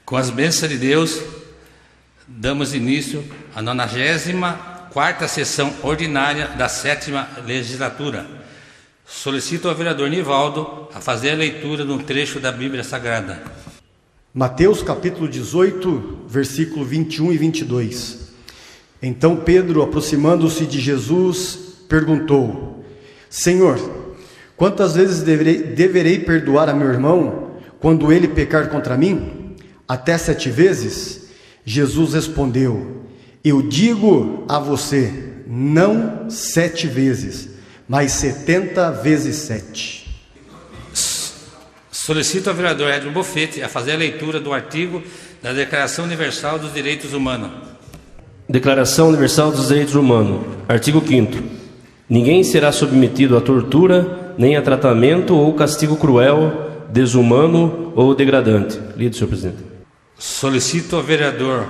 Com as bênçãos de Deus, damos início à 94ª sessão ordinária da 7ª legislatura. Solicito ao vereador Nivaldo a fazer a leitura de um trecho da Bíblia Sagrada. Mateus capítulo 18, versículo 21 e 22. Então Pedro, aproximando-se de Jesus, perguntou: Senhor, quantas vezes deverei perdoar a meu irmão quando ele pecar contra mim? Até 7 vezes? Jesus respondeu: Eu digo a você, não 7 vezes, mas 70 vezes 7. Solicito ao vereador Edmo Bofete a fazer a leitura do artigo da Declaração Universal dos Direitos Humanos. Declaração Universal dos Direitos Humanos. Artigo 5º. Ninguém será submetido a tortura, nem a tratamento ou castigo cruel, desumano ou degradante. Lido, senhor presidente. Solicito ao vereador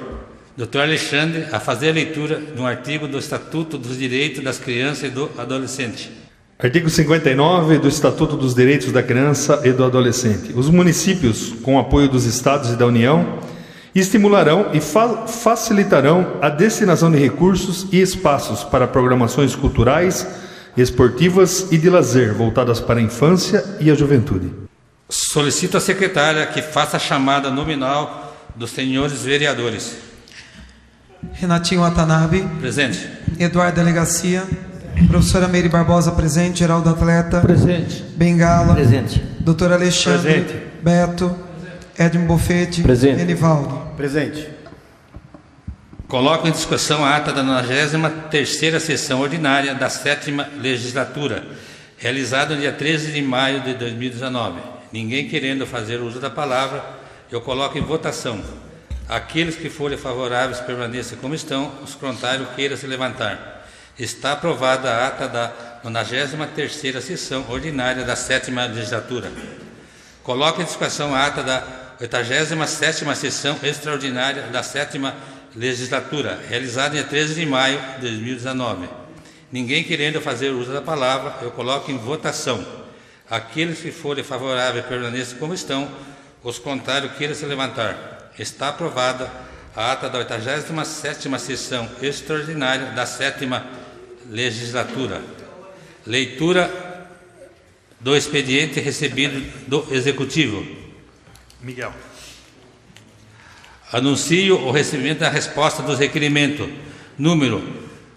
Dr. Alexandre a fazer a leitura de um artigo do Estatuto dos Direitos das Crianças e do Adolescente. Artigo 59 do Estatuto dos Direitos da Criança e do Adolescente. Os municípios, com apoio dos Estados e da União, estimularão e facilitarão a destinação de recursos e espaços para programações culturais, esportivas e de lazer voltadas para a infância e a juventude. Solicito à secretária que faça a chamada nominal dos senhores vereadores. Renatinho Watanabe. Presente. Eduardo Delegacia. Professora Meire Barbosa, presente. Geraldo Atleta. Presente. Bengala. Presente. Doutor Alexandre. Presente. Beto. Edmo Bofete. Presente. Enivaldo. Presente. Coloco em discussão a ata da 93ª sessão ordinária da 7ª legislatura, realizada no dia 13 de maio de 2019. Ninguém querendo fazer uso da palavra, eu coloco em votação. Aqueles que forem favoráveis permaneçam como estão, os contrários queiram se levantar. Está aprovada a ata da 93ª sessão ordinária da 7ª legislatura. Coloco em discussão a ata da 87ª sessão extraordinária da 7ª legislatura, realizada em 13 de maio de 2019. Ninguém querendo fazer uso da palavra, eu coloco em votação. Aqueles que forem favoráveis permaneçam como estão, os contrários queiram se levantar. Está aprovada a ata da 87ª sessão extraordinária da 7ª legislatura. Leitura do expediente recebido do Executivo. Miguel. Anuncio o recebimento da resposta dos requerimentos número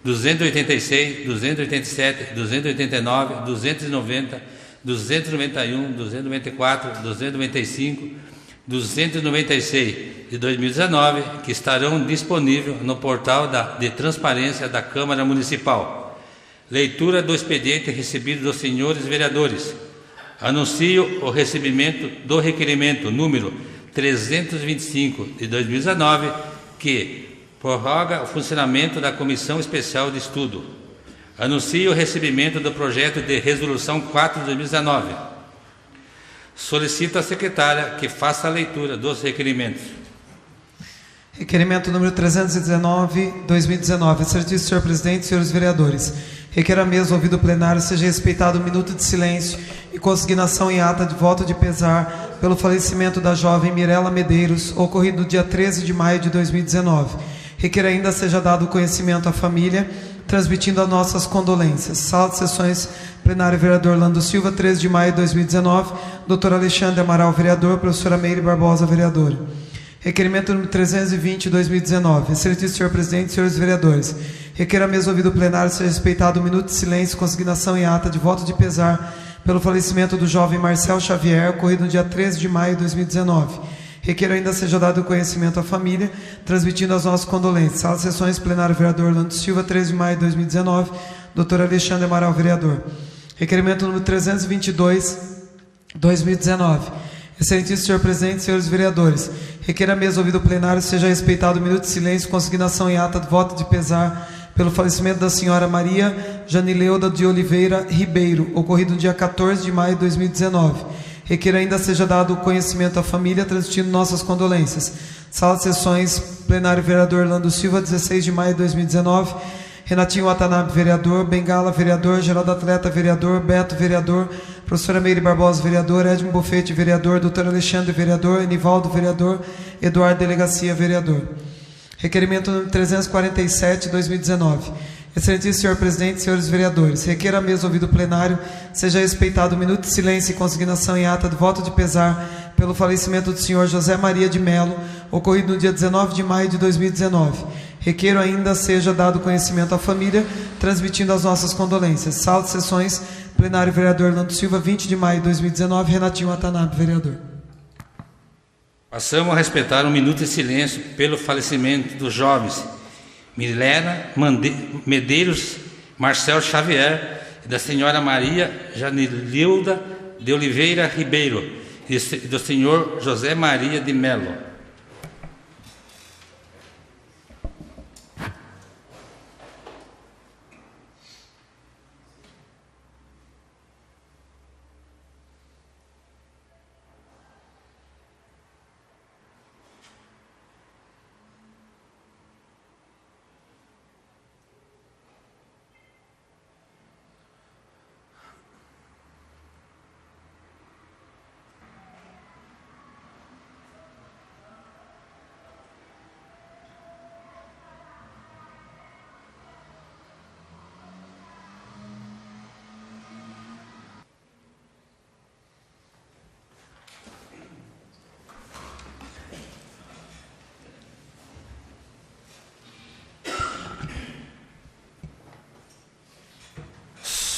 286, 287, 289, 290, 291, 294, 295, 296 de 2019, que estarão disponíveis no portal de transparência da Câmara Municipal. Leitura do expediente recebido dos senhores vereadores. Anuncio o recebimento do requerimento número 325 de 2019, que prorroga o funcionamento da Comissão Especial de Estudo. Anuncio o recebimento do projeto de resolução 4 de 2019. Solicito à secretária que faça a leitura dos requerimentos. Requerimento número 319, 2019. Excelentíssimo senhor presidente, senhores vereadores. Requer a mesa, ouvido o plenário, seja respeitado um minuto de silêncio e consignação em ata de voto de pesar pelo falecimento da jovem Mirela Medeiros, ocorrido no dia 13 de maio de 2019. Requer ainda seja dado conhecimento à família, transmitindo as nossas condolências. Sala de sessões, plenário vereador Orlando Silva, 13 de maio de 2019. Doutor Alexandre Amaral, vereador. Professora Meire Barbosa, vereadora. Requerimento número 320, 2019. Excelentíssimo senhor presidente, senhores vereadores. Requer a mesa ouvido o plenário seja respeitado um minuto de silêncio, consignação em ata de voto de pesar pelo falecimento do jovem Marcel Xavier, ocorrido no dia 13 de maio de 2019. Requer ainda seja dado conhecimento à família, transmitindo as nossas condolências. Sala de sessões, plenário vereador Orlando Silva, 13 de maio de 2019. Doutor Alexandre Amaral, vereador. Requerimento número 322, 2019. Excelentíssimo senhor presidente, senhores vereadores. Requer a mesa ouvido o plenário seja respeitado um minuto de silêncio, consignação em ata de voto de pesar pelo falecimento da senhora Maria Janileuda de Oliveira Ribeiro, ocorrido no dia 14 de maio de 2019. Requer ainda seja dado conhecimento à família, transmitindo nossas condolências. Sala de sessões, plenário vereador Orlando Silva, 16 de maio de 2019. Renatinho Watanabe, vereador. Bengala, vereador. Geraldo Atleta, vereador. Beto, vereador. Professora Meire Barbosa, vereador. Edmo Bofete, vereador. Doutor Alexandre, vereador. Enivaldo, vereador. Eduardo Delegacia, vereador. Requerimento número 347, 2019. Excelentíssimo senhor presidente, senhores vereadores, requer a mesa ouvido plenário, seja respeitado um minuto de silêncio e consignação em ata de voto de pesar pelo falecimento do senhor José Maria de Melo, ocorrido no dia 19 de maio de 2019. Requeiro ainda seja dado conhecimento à família, transmitindo as nossas condolências. Sala de sessões, plenário vereador Orlando Silva, 20 de maio de 2019, Renatinho Watanabe, vereador. Passamos a respeitar um minuto de silêncio pelo falecimento dos jovens Milena Medeiros Marcel Xavier e da senhora Maria Janililda de Oliveira Ribeiro e do senhor José Maria de Melo.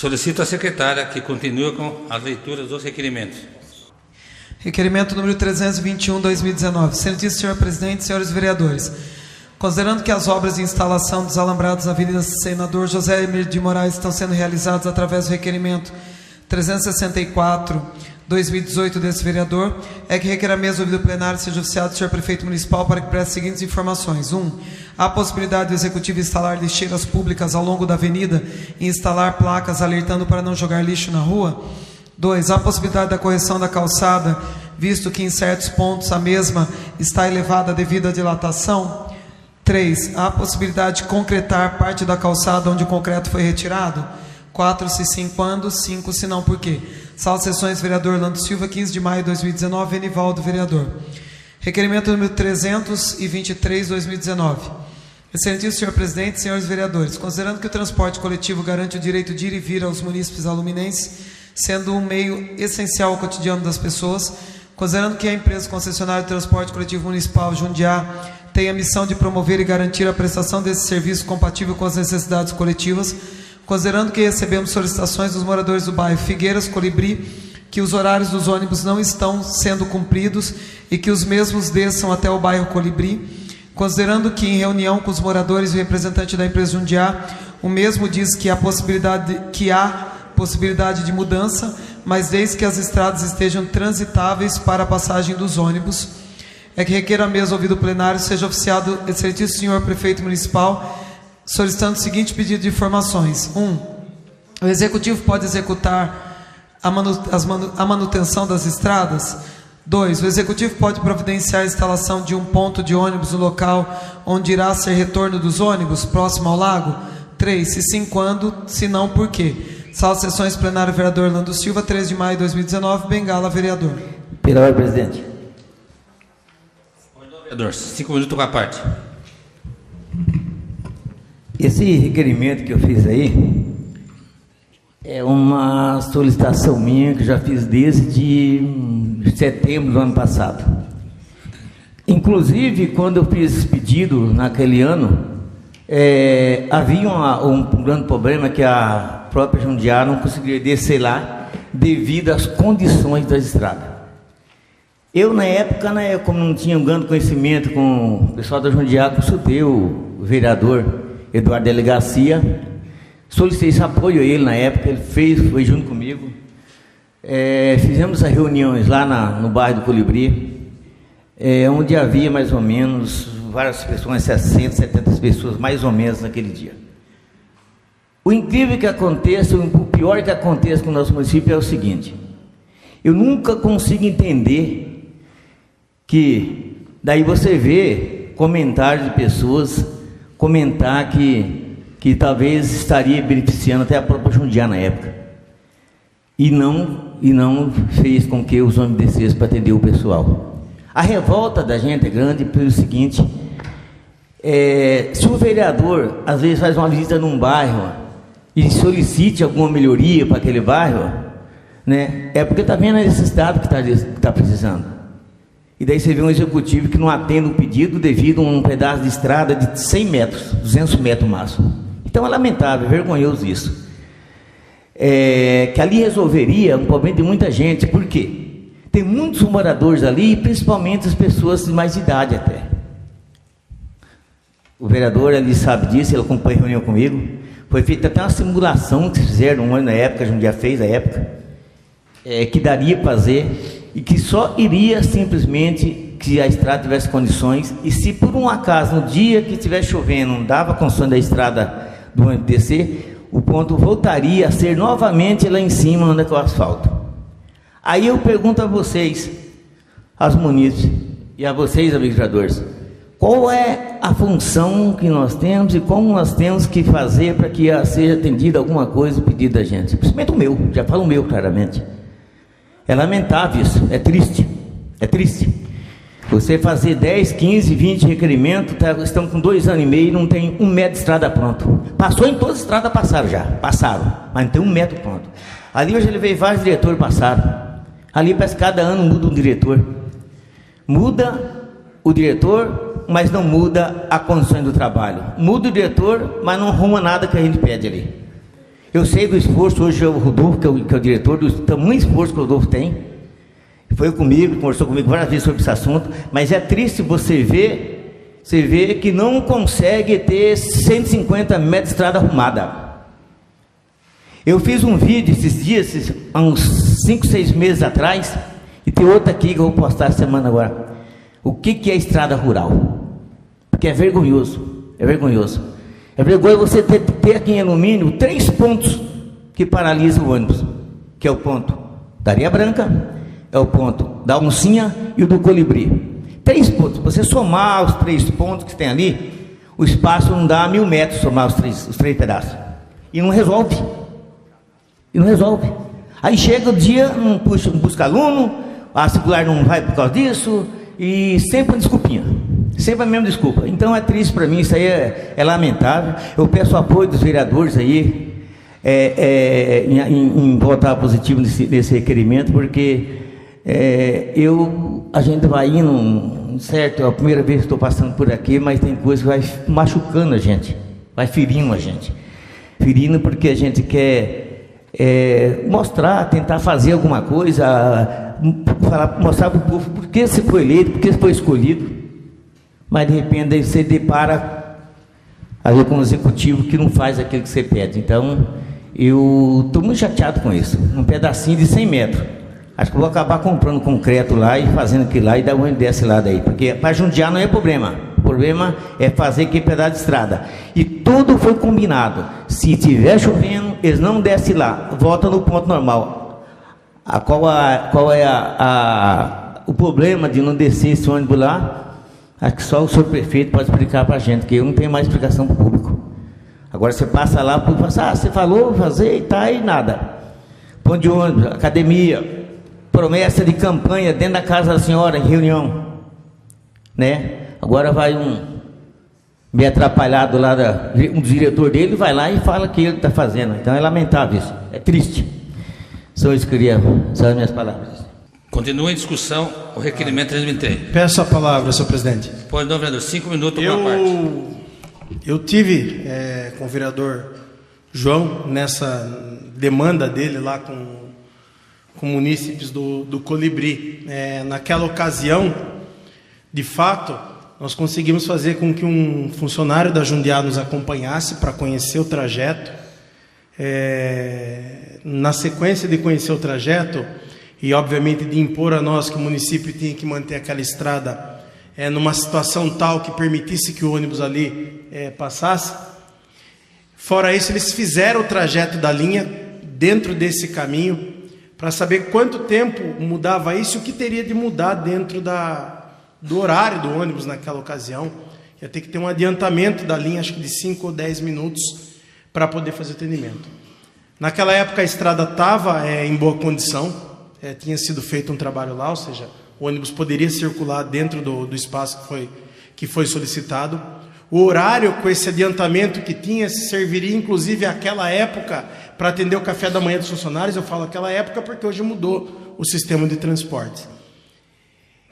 Solicito à secretária que continue com a leitura dos requerimentos. Requerimento número 321, 2019. Excelentíssimo senhor presidente, senhores vereadores, considerando que as obras de instalação dos alambrados na Avenida Senador José Emílio de Moraes estão sendo realizadas através do requerimento 364, 2018 desse vereador, é que requer a mesa ouvido plenário seja oficiado do senhor prefeito municipal para que preste as seguintes informações. 1. Há possibilidade do executivo instalar lixeiras públicas ao longo da avenida e instalar placas alertando para não jogar lixo na rua. 2. Há possibilidade da correção da calçada, visto que em certos pontos a mesma está elevada devido à dilatação. 3. Há possibilidade de concretar parte da calçada onde o concreto foi retirado. 4. Se sim, quando? 5. Se não, por quê? Sala de sessões, vereador Orlando Silva, 15 de maio de 2019, Enivaldo, vereador. Requerimento número 323, 2019. Excelentíssimo senhor presidente, senhores vereadores, considerando que o transporte coletivo garante o direito de ir e vir aos munícipes aluminenses, sendo um meio essencial ao cotidiano das pessoas, considerando que a empresa concessionária de transporte coletivo municipal Jundiá tem a missão de promover e garantir a prestação desse serviço compatível com as necessidades coletivas, considerando que recebemos solicitações dos moradores do bairro Figueiras, Colibri, que os horários dos ônibus não estão sendo cumpridos e que os mesmos desçam até o bairro Colibri, considerando que em reunião com os moradores e o representante da empresa Jundiá, o mesmo diz que há possibilidade de mudança, mas desde que as estradas estejam transitáveis para a passagem dos ônibus, é que requer a mesa ouvido plenário seja oficiado excelentíssimo senhor prefeito municipal, solicitando o seguinte pedido de informações. 1. O executivo pode executar a manutenção das estradas. 2. O executivo pode providenciar a instalação de um ponto de ônibus no local onde irá ser retorno dos ônibus, próximo ao lago. 3. Se sim, quando? Se não, por quê? Sala de sessões, plenário vereador Orlando Silva, 13 de maio de 2019, Bengala, vereador. Pela ordem, presidente. Vereador, 5 minutos com a parte. Esse requerimento que eu fiz aí é uma solicitação minha que eu já fiz desde setembro do ano passado. Inclusive, quando eu fiz esse pedido naquele ano, havia um grande problema que a própria Jundiá não conseguia descer lá devido às condições da estrada. Eu, na época, como não tinha um grande conhecimento com o pessoal da Jundiá, consultei o vereador Eduardo Delegacia, solicitei esse apoio a ele na época, ele foi junto comigo. Fizemos as reuniões lá no bairro do Colibri, onde havia mais ou menos várias pessoas, 60, 70 pessoas mais ou menos naquele dia. O incrível que aconteça, o pior que aconteça com o nosso município é o seguinte: eu nunca consigo entender que daí você vê comentários de pessoas comentar que que talvez estaria beneficiando até a própria Jundiá na época. E não fez com que os ônibus descessem para atender o pessoal. A revolta da gente é grande pelo seguinte: se o vereador às vezes faz uma visita num bairro e solicite alguma melhoria para aquele bairro, né, é porque está vendo a necessidade que está precisando. E daí você vê um executivo que não atende o pedido devido a um pedaço de estrada de 100 metros, 200 metros máximo. Então é lamentável, é vergonhoso isso. Que ali resolveria um problema de muita gente. Por quê? Tem muitos moradores ali, principalmente as pessoas de mais idade até. O vereador ali sabe disso, ele acompanha a reunião comigo. Foi feita até uma simulação que fizeram um ano na época, a Jundiá fez a época, que daria para fazer, e que só iria simplesmente que a estrada tivesse condições, e se por um acaso no dia que estivesse chovendo não dava condições da estrada do ônibus descer, o ponto voltaria a ser novamente lá em cima onde é que é o asfalto. Aí eu pergunto a vocês, aos munícipes, e a vocês, administradores, qual é a função que nós temos e como nós temos que fazer para que seja atendida alguma coisa, o pedido da gente? Principalmente o meu, já falo o meu claramente. É lamentável isso, é triste, é triste. Você fazer 10, 15, 20 requerimentos, estamos com 2 anos e meio e não tem 1 metro de estrada pronto. Passou em todas as estradas, passaram, mas não tem 1 metro pronto. Ali eu já levei vários diretores passaram. Ali parece que cada ano muda um diretor. Muda o diretor, mas não muda a condição do trabalho. Muda o diretor, mas não arruma nada que a gente pede ali. Eu sei do esforço, hoje o Rodolfo, que é o diretor, do tamanho esforço que o Rodolfo tem. Foi comigo, conversou comigo várias vezes sobre esse assunto, mas é triste você ver que não consegue ter 150 metros de estrada arrumada. Eu fiz um vídeo esses dias, há uns 5, 6 meses atrás, e tem outro aqui que eu vou postar essa semana agora. O que é estrada rural? Porque é vergonhoso, é vergonhoso. É vergonha você ter aqui em alumínio 3 pontos que paralisam o ônibus, que é o ponto da Areia Branca, é o ponto da Oncinha e o do Colibri. 3 pontos. Você somar os 3 pontos que tem ali, o espaço não dá 1000 metros, somar os três pedaços. E não resolve. Aí chega o dia, não busca aluno, a circular não vai por causa disso, e sempre uma desculpinha. Sempre a mesma desculpa. Então é triste para mim, isso aí é lamentável. Eu peço o apoio dos vereadores aí, em votar positivo nesse requerimento, porque a gente vai indo, certo, é a primeira vez que estou passando por aqui, mas tem coisa que vai machucando a gente, vai ferindo a gente, porque a gente quer mostrar, tentar fazer alguma coisa, mostrar para o povo por que você foi eleito, por que você foi escolhido, mas de repente aí você depara ali com um executivo que não faz aquilo que você pede. Então eu estou muito chateado com isso. Um pedacinho de 100 metros, acho que eu vou acabar comprando concreto lá e fazendo aquilo lá e dar um desse lado aí, porque para Jundiá não é problema. O problema é fazer aquele pedaço de estrada. E tudo foi combinado. Se estiver chovendo, eles não descem lá, volta no ponto normal. Qual é o problema de não descer esse ônibus lá? Acho que só o senhor prefeito pode explicar para a gente, que eu não tenho mais explicação para o público. Agora você passa lá, o público fala, você falou, fazer e tá e nada. Ponto de ônibus, academia, promessa de campanha dentro da casa da senhora, em reunião, né? Agora vai meio atrapalhado lá, um diretor dele vai lá e fala que ele está fazendo. Então é lamentável isso, é triste. Só isso que eu queria, são as minhas palavras. Continua em discussão o requerimento 323. Peço a palavra, senhor presidente. Pode, não, vereador, 5 minutos por parte. Eu tive com o vereador João nessa demanda dele lá com munícipes do Colibri. Naquela ocasião, de fato, nós conseguimos fazer com que um funcionário da Jundiá nos acompanhasse para conhecer o trajeto. Na sequência de conhecer o trajeto, e obviamente de impor a nós que o município tinha que manter aquela estrada numa situação tal que permitisse que o ônibus ali passasse. Fora isso, eles fizeram o trajeto da linha dentro desse caminho para saber quanto tempo mudava isso e o que teria de mudar dentro do horário do ônibus naquela ocasião. Ia ter que ter um adiantamento da linha, acho que de 5 ou 10 minutos, para poder fazer atendimento. Naquela época a estrada estava em boa condição, tinha sido feito um trabalho lá, ou seja, o ônibus poderia circular dentro do espaço que foi solicitado. O horário, com esse adiantamento que tinha, serviria inclusive àquela época para atender o café da manhã dos funcionários. Eu falo aquela época porque hoje mudou o sistema de transporte.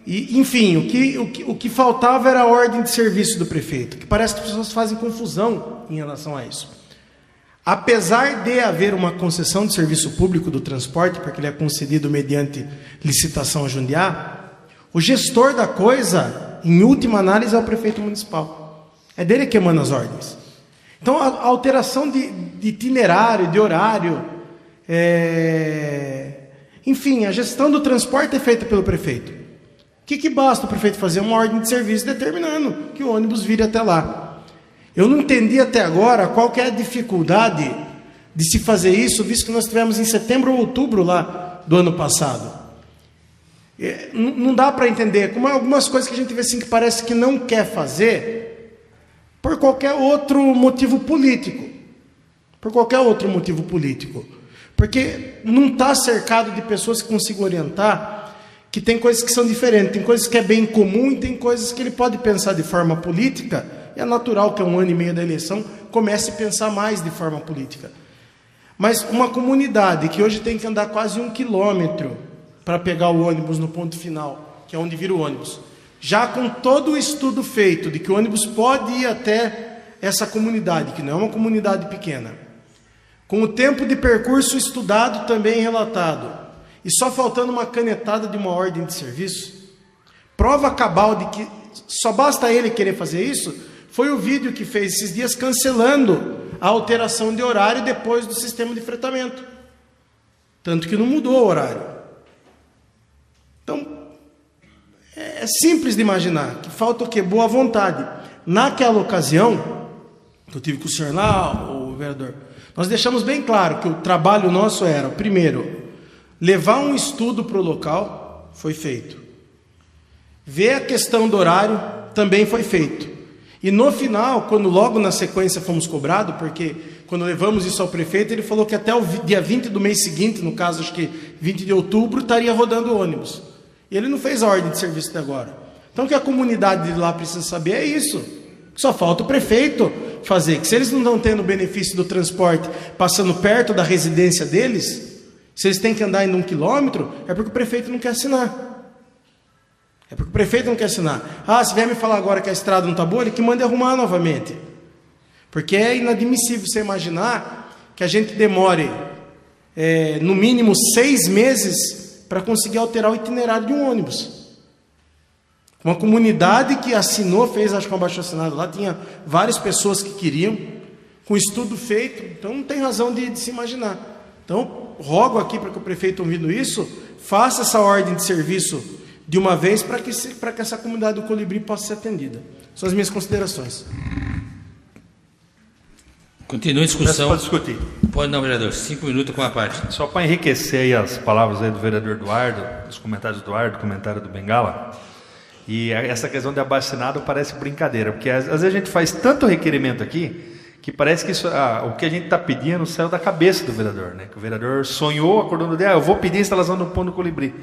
E, enfim, o que faltava era a ordem de serviço do prefeito, que parece que as pessoas fazem confusão em relação a isso. Apesar de haver uma concessão de serviço público do transporte, porque ele é concedido mediante licitação a Jundiá, o gestor da coisa, em última análise, é o prefeito municipal. É dele que emana as ordens. Então, a alteração de itinerário, de horário, enfim, a gestão do transporte é feita pelo prefeito. O que basta o prefeito fazer? Uma ordem de serviço determinando que o ônibus vire até lá. Eu não entendi até agora qual que é a dificuldade de se fazer isso, visto que nós tivemos em setembro ou outubro lá do ano passado. Não dá para entender, como algumas coisas que a gente vê assim que parece que não quer fazer por qualquer outro motivo político. Por qualquer outro motivo político. Porque não está cercado de pessoas que consigam orientar, que tem coisas que são diferentes, tem coisas que é bem comum e tem coisas que ele pode pensar de forma política, e é natural que 1 ano e meio da eleição comece a pensar mais de forma política. Mas uma comunidade que hoje tem que andar quase 1 quilômetro para pegar o ônibus no ponto final, que é onde vira o ônibus, já com todo o estudo feito de que o ônibus pode ir até essa comunidade, que não é uma comunidade pequena, com o tempo de percurso estudado também relatado, e só faltando uma canetada de uma ordem de serviço, prova cabal de que só basta ele querer fazer isso, foi o vídeo que fez esses dias cancelando a alteração de horário depois do sistema de fretamento. Tanto que não mudou o horário. Então, é simples de imaginar que falta o quê? Boa vontade. Naquela ocasião, que eu tive com o senhor lá, o vereador, nós deixamos bem claro que o trabalho nosso era, primeiro, levar um estudo para o local, foi feito. Ver a questão do horário, também foi feito. E no final, quando logo na sequência fomos cobrados, porque quando levamos isso ao prefeito, ele falou que até o dia 20 do mês seguinte, no caso acho que 20 de outubro, estaria rodando o ônibus. E ele não fez a ordem de serviço até agora. Então o que a comunidade de lá precisa saber é isso. Só falta o prefeito fazer, que se eles não estão tendo o benefício do transporte passando perto da residência deles, se eles têm que andar em 1 quilômetro, é porque o prefeito não quer assinar. É porque o prefeito não quer assinar. Se vier me falar agora que a estrada não está boa, ele que mande arrumar novamente. Porque é inadmissível você imaginar que a gente demore, no mínimo 6 meses para conseguir alterar o itinerário de um ônibus. Uma comunidade que assinou, fez acho que um abaixo-assinado lá, tinha várias pessoas que queriam, com estudo feito, então não tem razão de se imaginar. Então, rogo aqui para que o prefeito, ouvindo isso, faça essa ordem de serviço de uma vez para que essa comunidade do Colibri possa ser atendida. São as minhas considerações. Continua a discussão. Pode discutir. Pode não, vereador. 5 minutos com a parte. Só para enriquecer aí as palavras aí do vereador Eduardo, os comentários do Eduardo, o comentário do Bengala, e essa questão de abaixo-assinado parece brincadeira, porque às vezes a gente faz tanto requerimento aqui, que parece que o que a gente está pedindo saiu da cabeça do vereador, né? Que o vereador sonhou, acordou no dia, eu vou pedir a instalação do ponto do Colibri.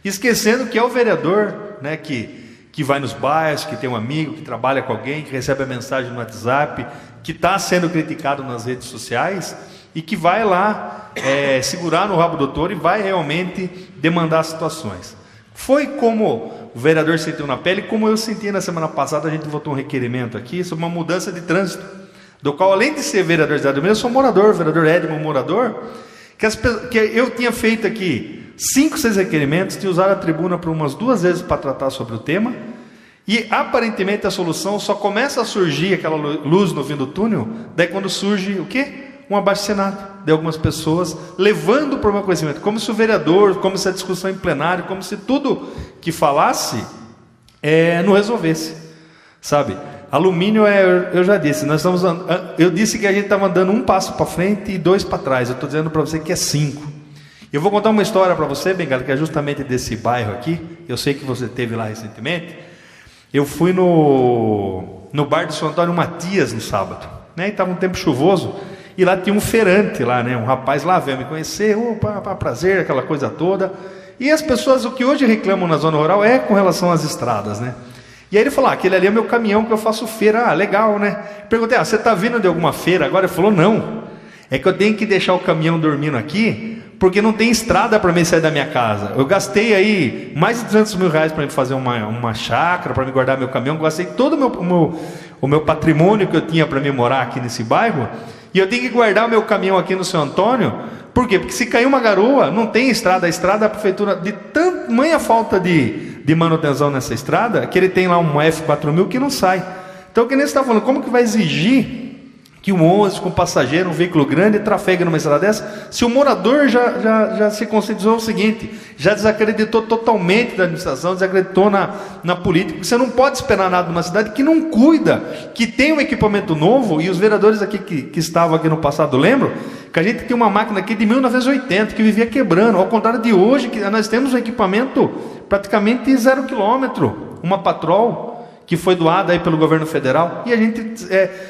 Esquecendo que é o vereador, né, que vai nos bairros, que tem um amigo, que trabalha com alguém, que recebe a mensagem no WhatsApp, que está sendo criticado nas redes sociais e que vai lá segurar no rabo do touro e vai realmente demandar situações. Foi como o vereador sentiu na pele, como eu senti na semana passada, a gente votou um requerimento aqui sobre uma mudança de trânsito, do qual, além de ser vereador de cidade, eu sou morador, vereador Edmond, morador, que eu tinha feito aqui 5, 6 requerimentos, tinha usado a tribuna por umas 2 vezes para tratar sobre o tema, e aparentemente a solução só começa a surgir aquela luz no fim do túnel, daí quando surge o quê? Um abaixo-assinado de algumas pessoas, levando para o meu conhecimento, como se o vereador, como se a discussão em plenário, como se tudo que falasse não resolvesse, sabe? Alumínio eu já disse, eu disse que a gente estava andando 1 passo para frente e 2 para trás, eu estou dizendo para você que é 5. Eu vou contar uma história para você, Bengala, que é justamente desse bairro aqui, eu sei que você esteve lá recentemente. Eu fui no bar de São Antônio Matias no sábado, né? E estava um tempo chuvoso, e lá tinha um feirante lá, né? Um rapaz lá veio me conhecer, opa, prazer, aquela coisa toda. E as pessoas, o que hoje reclamam na zona rural é com relação às estradas, né? E aí ele falou, aquele ali é meu caminhão que eu faço feira. Ah, legal, né? Perguntei, você está vindo de alguma feira agora? Ele falou, não, é que eu tenho que deixar o caminhão dormindo aqui, porque não tem estrada para mim sair da minha casa. Eu gastei aí mais de 200 mil reais para fazer uma chácara, para me guardar meu caminhão, gastei todo o meu patrimônio que eu tinha para me morar aqui nesse bairro, e eu tenho que guardar o meu caminhão aqui no Seu Antônio. Por quê? Porque se cair uma garoa, não tem estrada. A estrada, a prefeitura, de tamanha falta de manutenção nessa estrada, que ele tem lá um F4000 que não sai. Então, o que nem você está falando, como que vai exigir que um ônibus com passageiro, um veículo grande, trafegue numa estrada dessa, se o morador já se conscientizou o seguinte, já desacreditou totalmente da administração, desacreditou na política, porque você não pode esperar nada de uma cidade que não cuida, que tem um equipamento novo, e os vereadores aqui que estavam aqui no passado lembram, que a gente tem uma máquina aqui de 1980, que vivia quebrando, ao contrário de hoje, que nós temos um equipamento praticamente 0 quilômetro, uma Patrol, que foi doada aí pelo governo federal, e a gente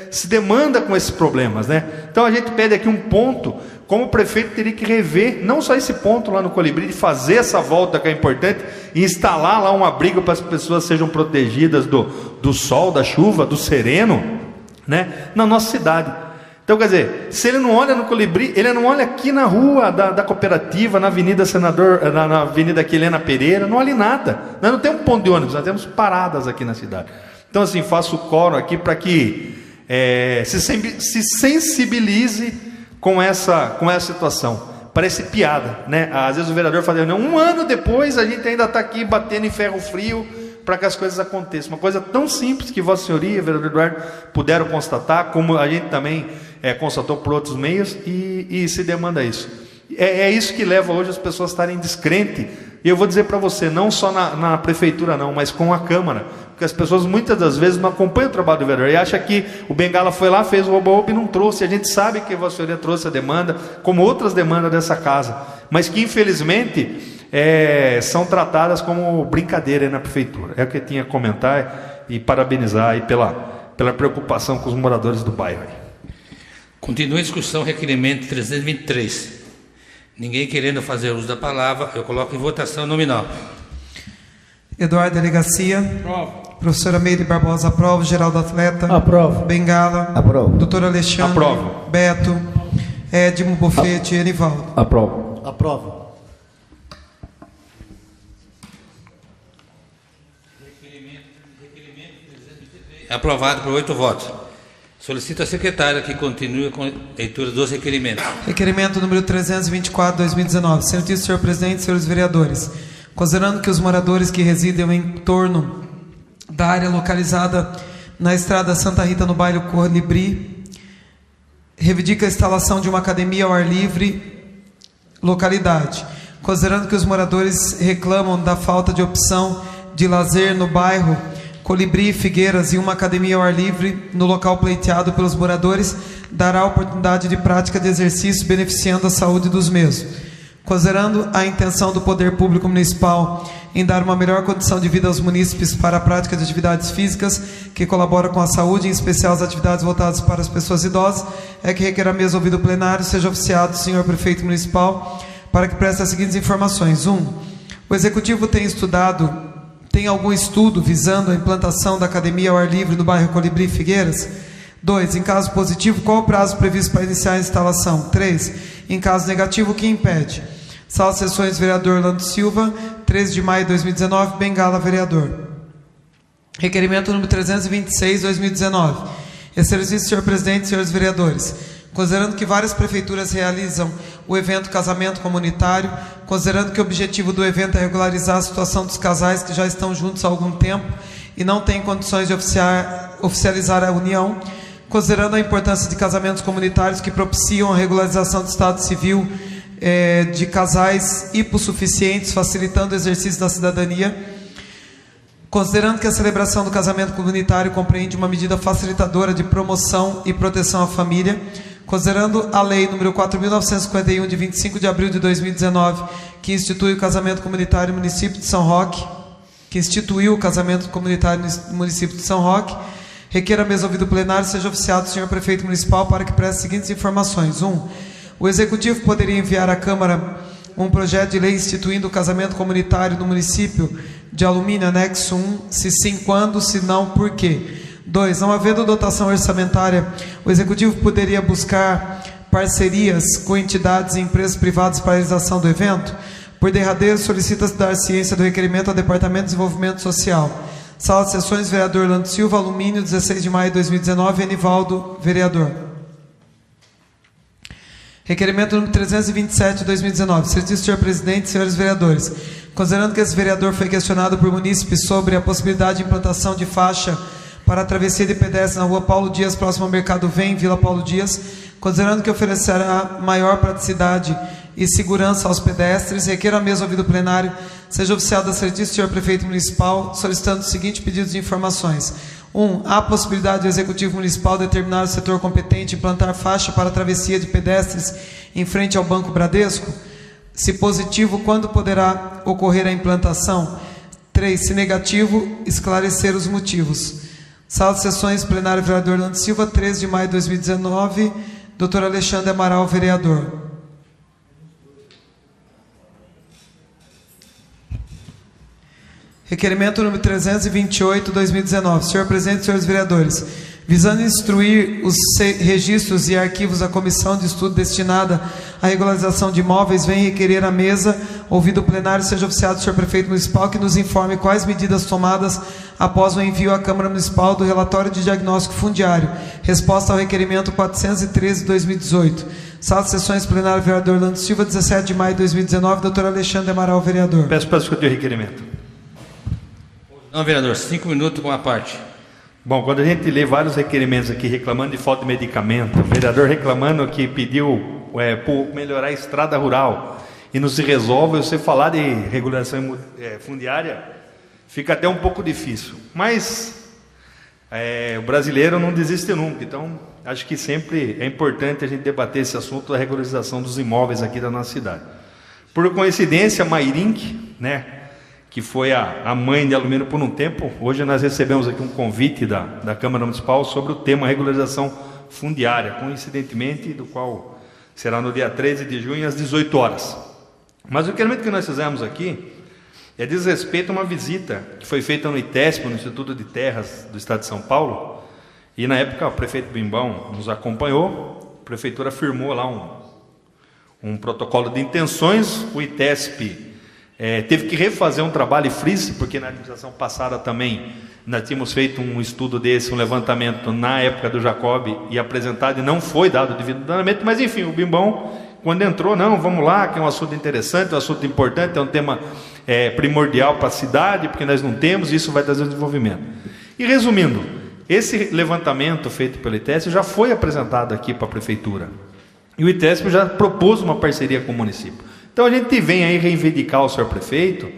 se demanda com esses problemas, né? Então a gente pede aqui um ponto, como o prefeito teria que rever, não só esse ponto lá no Colibri, de fazer essa volta que é importante, e instalar lá um abrigo para as pessoas sejam protegidas do sol, da chuva, do sereno, né? Na nossa cidade. Então, quer dizer, se ele não olha no Colibri, ele não olha aqui na rua da cooperativa, na Avenida Senador, na Avenida Aquilena Pereira, não olha nada. Nós não temos ponto de ônibus, nós temos paradas aqui na cidade. Então, assim, faço o coro aqui para que se sensibilize com essa situação. Parece piada, né? Às vezes o vereador fala, não, um ano depois a gente ainda está aqui batendo em ferro frio para que as coisas aconteçam. Uma coisa tão simples que Vossa Senhoria, vereador Eduardo, puderam constatar, como a gente também constatou por outros meios, e se demanda isso. É isso que leva hoje as pessoas a estarem descrentes. E eu vou dizer para você, não só na prefeitura não, mas com a Câmara, porque as pessoas muitas das vezes não acompanham o trabalho do vereador, e acham que o Bengala foi lá, fez o oba-oba e não trouxe. A gente sabe que Vossa Senhoria trouxe a demanda, como outras demandas dessa casa, mas que infelizmente são tratadas como brincadeira aí na prefeitura. É o que eu tinha a comentar, e parabenizar aí pela preocupação com os moradores do bairro aí. Continua a discussão, requerimento 323. Ninguém querendo fazer uso da palavra, eu coloco em votação nominal. Eduardo Delegacia. Aprova. Professora Meire Barbosa, aprova. Geraldo Atleta. Aprova. Bengala. Aprova. Doutor Alexandre. Aprova. Beto. Edmo Bofete. Enivaldo. Aprova. Aprova. Aprovado por 8 votos. Solicito a secretária que continue com a leitura dos requerimentos. Requerimento número 324/2019. Senhor Presidente, senhores vereadores, considerando que os moradores que residem em torno da área localizada na estrada Santa Rita, no bairro Colibri, reivindica a instalação de uma academia ao ar livre, localidade. Considerando que os moradores reclamam da falta de opção de lazer no bairro Colibri, Figueiras, e uma academia ao ar livre no local pleiteado pelos moradores, dará oportunidade de prática de exercício beneficiando a saúde dos mesmos. Considerando a intenção do poder público municipal em dar uma melhor condição de vida aos munícipes para a prática de atividades físicas que colaboram com a saúde, em especial as atividades voltadas para as pessoas idosas, é que requer a mesa ouvido plenário seja oficiado o senhor prefeito municipal para que preste as seguintes informações. 1. O executivo tem algum estudo visando a implantação da academia ao ar livre no bairro Colibri, Figueiras? 2. Em caso positivo, qual o prazo previsto para iniciar a instalação? 3. Em caso negativo, o que impede? Sala de Sessões, vereador Orlando Silva, 13 de maio de 2019, Bengala, vereador. Requerimento número 326/2019. Excelentíssimo senhor presidente, senhores vereadores, considerando que várias prefeituras realizam o evento casamento comunitário, considerando que o objetivo do evento é regularizar a situação dos casais que já estão juntos há algum tempo e não têm condições de oficializar a união, considerando a importância de casamentos comunitários que propiciam a regularização do estado civil de casais hipossuficientes, facilitando o exercício da cidadania, considerando que a celebração do casamento comunitário compreende uma medida facilitadora de promoção e proteção à família, considerando a Lei nº 4.951, de 25 de abril de 2019, que institui o casamento comunitário no município de São Roque, Requer a mesa ouvido plenário seja oficiado o senhor prefeito municipal para que preste as seguintes informações. 1. O executivo poderia enviar à Câmara um projeto de lei instituindo o casamento comunitário no município de Alumínio, anexo 1, se sim, quando, se não, por quê? 2. Não havendo dotação orçamentária, o executivo poderia buscar parcerias com entidades e empresas privadas para a realização do evento? Por derradeiro, solicita-se dar ciência do requerimento ao Departamento de Desenvolvimento Social. Sala de Sessões, vereador Orlando Silva, Alumínio, 16 de maio de 2019, Anivaldo, vereador. Requerimento número 327 de 2019. Serviço, senhor presidente, senhores vereadores. Considerando que esse vereador foi questionado por munícipes sobre a possibilidade de implantação de faixa para a travessia de pedestres na rua Paulo Dias, próximo ao Mercado Vem, Vila Paulo Dias, considerando que oferecerá maior praticidade e segurança aos pedestres, requer a mesa ouvido plenário seja oficiado a serviço, senhor prefeito municipal, solicitando os seguintes pedidos de informações. 1. Há possibilidade do executivo municipal determinar o setor competente e implantar faixa para a travessia de pedestres em frente ao Banco Bradesco? Se positivo, quando poderá ocorrer a implantação? 3. Se negativo, esclarecer os motivos. Sala de Sessões, plenário, vereador Orlando Silva, 13 de maio de 2019, doutor Alexandre Amaral, vereador. Requerimento número 328, 2019. Senhor presidente, senhores vereadores, visando instruir os registros e arquivos da comissão de estudo destinada à regularização de imóveis, vem requerer à mesa, ouvido o plenário, seja oficiado o senhor prefeito municipal que nos informe quais medidas tomadas após o envio à Câmara Municipal do relatório de diagnóstico fundiário. Resposta ao requerimento 413 de 2018. Sala de Sessões, plenário, vereador Orlando Silva, 17 de maio de 2019, doutor Alexandre Amaral, vereador. Peço para discutir o requerimento. Não, vereador, 5 minutos com a parte. Bom, quando a gente lê vários requerimentos aqui reclamando de falta de medicamento, o vereador reclamando que pediu por melhorar a estrada rural e não se resolve, você falar de regulação fundiária fica até um pouco difícil. Mas o brasileiro não desiste nunca, então acho que sempre é importante a gente debater esse assunto da regularização dos imóveis aqui da nossa cidade. Por coincidência, a Mairink, que foi a mãe de Alumínio por um tempo, hoje nós recebemos aqui um convite da Câmara Municipal sobre o tema regularização fundiária, coincidentemente, do qual será no dia 13 de junho, às 18 horas. Mas o requerimento que nós fizemos aqui diz respeito a uma visita que foi feita no ITESP, no Instituto de Terras do Estado de São Paulo, e na época o prefeito Bimbão nos acompanhou, a prefeitura firmou lá um protocolo de intenções, o ITESP teve que refazer um trabalho frise, porque na administração passada também nós tínhamos feito um estudo desse, um levantamento na época do Jacob e apresentado, e não foi dado devido andamento, mas enfim, o Bimbão, quando entrou, vamos lá, que é um assunto interessante, um assunto importante, é um tema primordial para a cidade, porque nós não temos, e isso vai trazer desenvolvimento. E resumindo, esse levantamento feito pelo ITESP já foi apresentado aqui para a prefeitura, e o ITESP já propôs uma parceria com o município. Então a gente vem aí reivindicar o senhor prefeito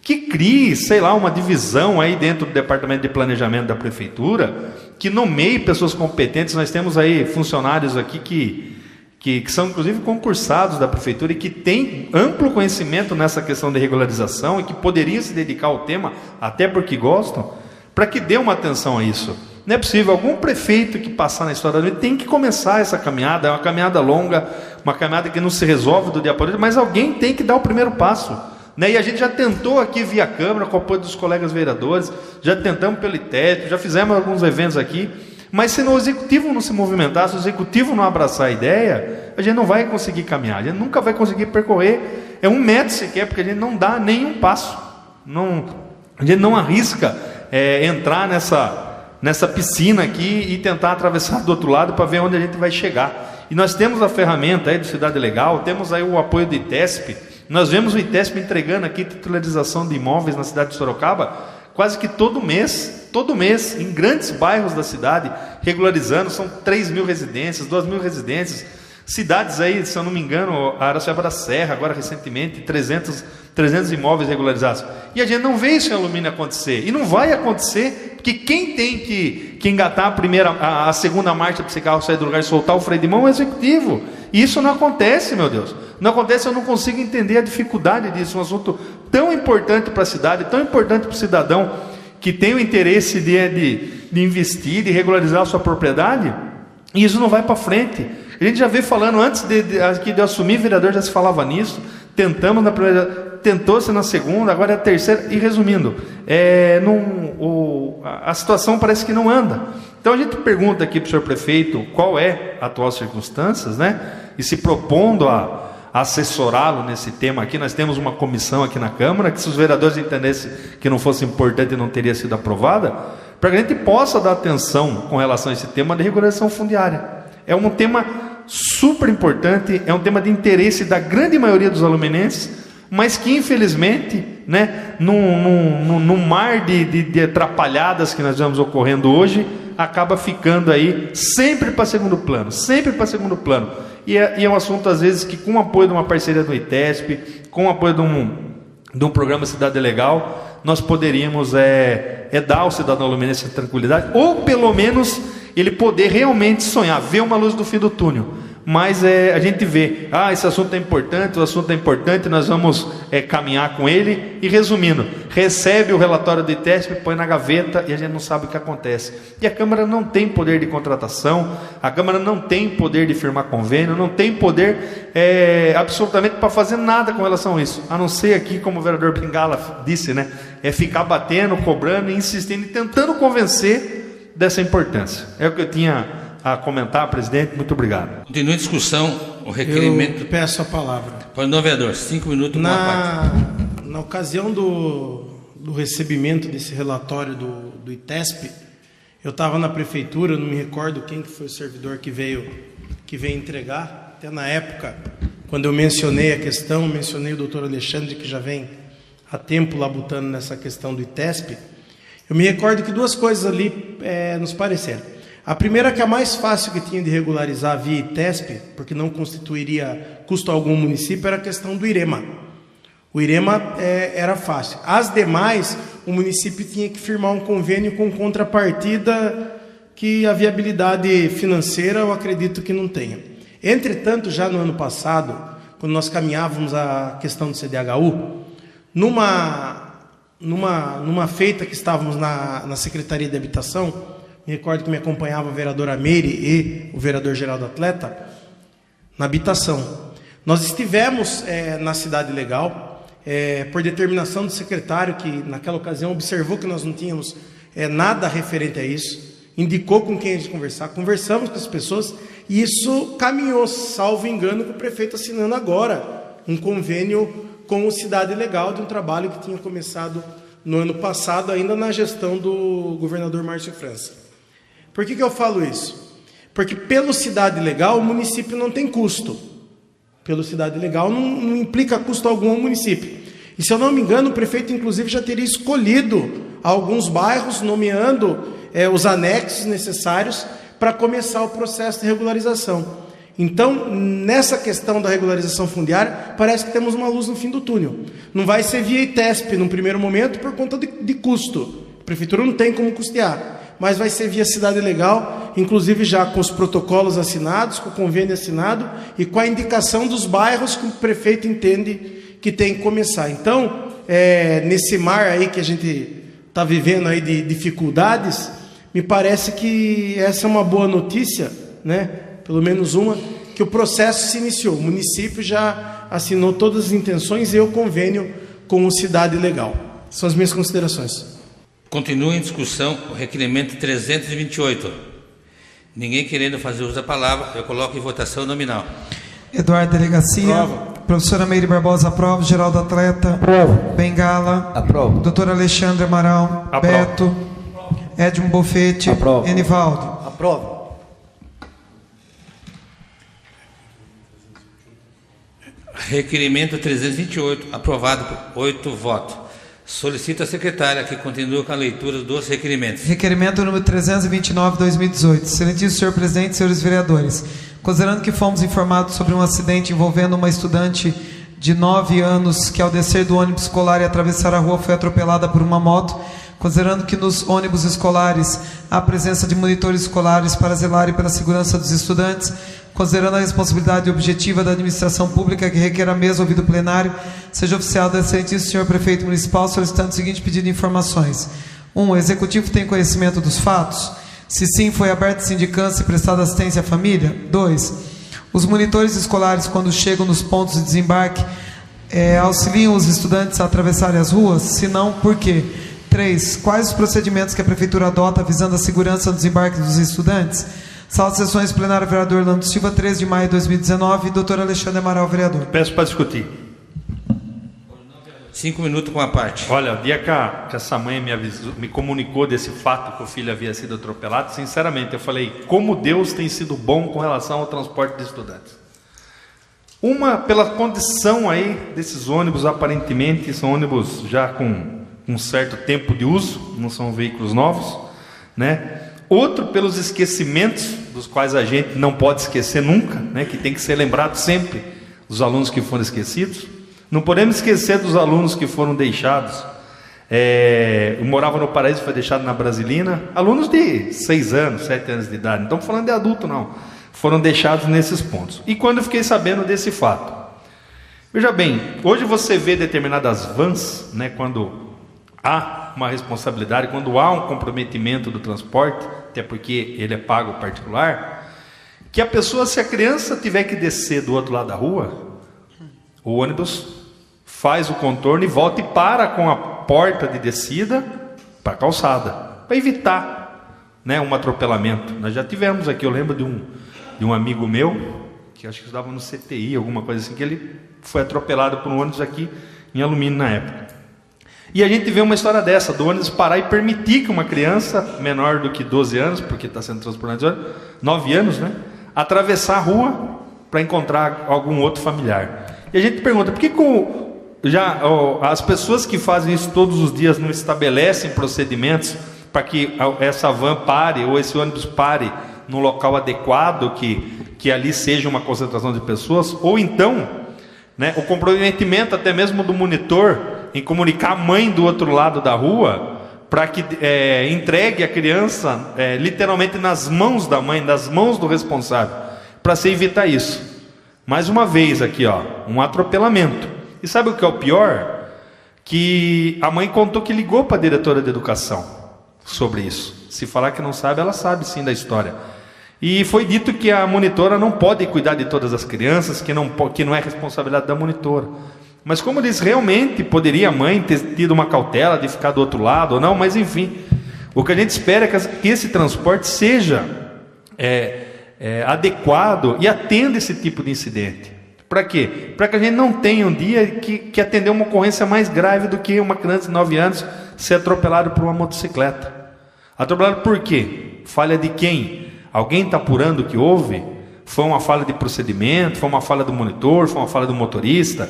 que crie, uma divisão aí dentro do departamento de planejamento da prefeitura, que nomeie pessoas competentes. Nós temos aí funcionários aqui que são inclusive concursados da prefeitura e que têm amplo conhecimento nessa questão de regularização e que poderiam se dedicar ao tema, até porque gostam, para que dê uma atenção a isso. Não é possível, algum prefeito que passar na história da vida tem que começar essa caminhada, é uma caminhada longa, uma caminhada que não se resolve do dia para o dia, mas alguém tem que dar o primeiro passo. E a gente já tentou aqui via Câmara, com o apoio dos colegas vereadores, já tentamos pelo ITESP, já fizemos alguns eventos aqui, mas se o executivo não se movimentar, se o executivo não abraçar a ideia, a gente não vai conseguir caminhar, a gente nunca vai conseguir percorrer, 1 metro sequer, porque a gente não dá nenhum passo, a gente não arrisca entrar nessa piscina aqui e tentar atravessar do outro lado para ver onde a gente vai chegar. E nós temos a ferramenta aí do Cidade Legal, temos aí o apoio do ITESP, nós vemos o ITESP entregando aqui titularização de imóveis na cidade de Sorocaba, quase que todo mês, em grandes bairros da cidade, regularizando, são 3.000 residências, 2.000 residências, cidades aí, se eu não me engano, a Araçuiaba da Serra, agora recentemente, 300 imóveis regularizados. E a gente não vê isso em Alumínio acontecer. E não vai acontecer, porque quem tem que engatar a segunda marcha para esse carro sair do lugar e soltar o freio de mão é o executivo. E isso não acontece, meu Deus. Não acontece, eu não consigo entender a dificuldade disso. Um assunto tão importante para a cidade, tão importante para o cidadão, que tem o interesse de de investir, de regularizar a sua propriedade, e isso não vai para frente. A gente já veio falando, antes de eu assumir vereador, já se falava nisso. Tentamos na primeira, tentou-se na segunda, agora é a terceira. E resumindo, a situação parece que não anda. Então a gente pergunta aqui para o senhor prefeito qual é a atual circunstâncias, né? E se propondo a assessorá-lo nesse tema aqui. Nós temos uma comissão aqui na Câmara, que se os vereadores entendessem que não fosse importante, não teria sido aprovada, para que a gente possa dar atenção com relação a esse tema de regularização fundiária. É um tema super importante, é um tema de interesse da grande maioria dos aluminenses, mas que infelizmente, né, no mar de atrapalhadas que nós vemos ocorrendo hoje, acaba ficando aí sempre para segundo plano, sempre para segundo plano. E é um assunto, às vezes, que com o apoio de uma parceria do ITESP, com o apoio de um programa Cidade Legal, nós poderíamos dar ao cidadão aluminense tranquilidade, ou pelo menos ele poder realmente sonhar, ver uma luz do fim do túnel. Mas a gente vê, esse assunto é importante, o assunto é importante, nós vamos caminhar com ele. E resumindo, recebe o relatório do ITESP, põe na gaveta e a gente não sabe o que acontece. E a Câmara não tem poder de contratação, a Câmara não tem poder de firmar convênio, não tem poder absolutamente para fazer nada com relação a isso, a não ser aqui, como o vereador Bengala disse, né, ficar batendo, cobrando, insistindo e tentando convencer dessa importância. É o que eu tinha a comentar, presidente. Muito obrigado. Continua em discussão o requerimento. Eu peço a palavra. Pois não, vereador, 5 minutos uma parte. Na ocasião do recebimento desse relatório do ITESP, eu estava na prefeitura, não me recordo quem que foi o servidor que veio entregar. Até na época, quando eu mencionei a questão, mencionei o doutor Alexandre, que já vem há tempo labutando nessa questão do ITESP. Eu me recordo que duas coisas ali nos pareceram. A primeira, que é a mais fácil que tinha de regularizar via ITESP, porque não constituiria custo algum ao município, era a questão do IREMA. O IREMA era fácil. As demais, o município tinha que firmar um convênio com contrapartida que a viabilidade financeira eu acredito que não tenha. Entretanto, já no ano passado, quando nós caminhávamos a questão do CDHU, numa feita que estávamos na Secretaria de Habitação, me recordo que me acompanhava a vereadora Meire e o vereador Geraldo Atleta, na habitação. Nós estivemos na Cidade Legal, por determinação do secretário, que naquela ocasião observou que nós não tínhamos nada referente a isso, indicou com quem a gente conversar, conversamos com as pessoas, e isso caminhou, salvo engano, com o prefeito assinando agora um convênio com o Cidade Legal, de um trabalho que tinha começado no ano passado, ainda na gestão do governador Márcio França. Por que eu falo isso? Porque pelo Cidade Legal o município não tem custo. Pelo Cidade Legal não implica custo algum ao município. E se eu não me engano, o prefeito inclusive já teria escolhido alguns bairros, nomeando os anexos necessários para começar o processo de regularização. Então, nessa questão da regularização fundiária, parece que temos uma luz no fim do túnel. Não vai ser via ITESP num primeiro momento por conta de custo. A prefeitura não tem como custear. Mas vai ser via Cidade Legal, inclusive já com os protocolos assinados, com o convênio assinado e com a indicação dos bairros que o prefeito entende que tem que começar. Então, nesse mar aí que a gente está vivendo aí de dificuldades, me parece que essa é uma boa notícia, né? Pelo menos uma, que o processo se iniciou. O município já assinou todas as intenções e o convênio com o Cidade Legal. São as minhas considerações. Continua em discussão o requerimento 328. Ninguém querendo fazer uso da palavra, eu coloco em votação nominal. Eduardo Delegacia. Aprova. Professora Meire Barbosa, aprova. Geraldo Atleta. Aprova. Bengala. Aprova. Doutor Alexandre Amaral. Aprova. Beto. Edmo Bofete. Aprova. Enivaldo. Aprova. Requerimento 328, aprovado por 8 votos. Solicito a secretária que continue com a leitura dos requerimentos. Requerimento número 329/2018. Excelentíssimo senhor presidente, senhores vereadores, considerando que fomos informados sobre um acidente envolvendo uma estudante de 9 anos que, ao descer do ônibus escolar e atravessar a rua, foi atropelada por uma moto, considerando que nos ônibus escolares há presença de monitores escolares para zelarem pela segurança dos estudantes, considerando a responsabilidade objetiva da administração pública que requer a mesa ouvido plenário, seja oficial do excelentíssimo senhor prefeito municipal solicitando o seguinte pedido de informações. 1. O executivo tem conhecimento dos fatos? Se sim, foi aberta sindicância e prestada assistência à família? 2. Os monitores escolares, quando chegam nos pontos de desembarque, auxiliam os estudantes a atravessarem as ruas? Se não, por quê? 3. Quais os procedimentos que a Prefeitura adota visando a segurança do desembarque dos estudantes? Sala de sessões, plenário, vereador Orlando Silva, 13 de maio de 2019, doutor Alexandre Amaral, vereador. Peço para discutir. 5 minutos com a parte. Olha, o dia que essa mãe me comunicou desse fato que o filho havia sido atropelado, sinceramente, eu falei, como Deus tem sido bom com relação ao transporte de estudantes. Uma, pela condição aí desses ônibus, aparentemente, são ônibus já com um certo tempo de uso, não são veículos novos, né? Outro, pelos esquecimentos, dos quais a gente não pode esquecer nunca, né? Que tem que ser lembrado sempre, os alunos que foram esquecidos. Não podemos esquecer dos alunos que foram deixados. Eu morava no Paraíso, foi deixado na Brasilina. Alunos de 6 anos, 7 anos de idade. Não estamos falando de adulto, não. Foram deixados nesses pontos. E quando eu fiquei sabendo desse fato? Veja bem, hoje você vê determinadas vans, né, quando há uma responsabilidade, quando há um comprometimento do transporte, até porque ele é pago particular, que a pessoa, se a criança tiver que descer do outro lado da rua, o ônibus faz o contorno e volta e para com a porta de descida para a calçada, para evitar, né, um atropelamento. Nós já tivemos aqui, eu lembro de um amigo meu, que acho que estava no CTI, alguma coisa assim, que ele foi atropelado por um ônibus aqui em Alumínio na época. E a gente vê uma história dessa, do ônibus parar e permitir que uma criança menor do que 12 anos, porque está sendo transportado 9 anos, né, atravessar a rua para encontrar algum outro familiar. E a gente pergunta, por que as pessoas que fazem isso todos os dias não estabelecem procedimentos para que essa van pare, ou esse ônibus pare no local adequado, que ali seja uma concentração de pessoas? Ou então, né, o comprometimento até mesmo do monitor em comunicar a mãe do outro lado da rua, para que entregue a criança literalmente nas mãos da mãe, nas mãos do responsável, para se evitar isso. Mais uma vez aqui, ó, um atropelamento. E sabe o que é o pior? Que a mãe contou que ligou para a diretora de educação sobre isso. Se falar que não sabe, ela sabe sim da história. E foi dito que a monitora não pode cuidar de todas as crianças, que não é responsabilidade da monitora. Mas como diz, realmente poderia a mãe ter tido uma cautela de ficar do outro lado ou não, mas enfim. O que a gente espera é que esse transporte seja adequado e atenda esse tipo de incidente. Para quê? Para que a gente não tenha um dia que atender uma ocorrência mais grave do que uma criança de 9 anos ser atropelada por uma motocicleta. Atropelado por quê? Falha de quem? Alguém está apurando o que houve? Foi uma falha de procedimento? Foi uma falha do monitor? Foi uma falha do motorista?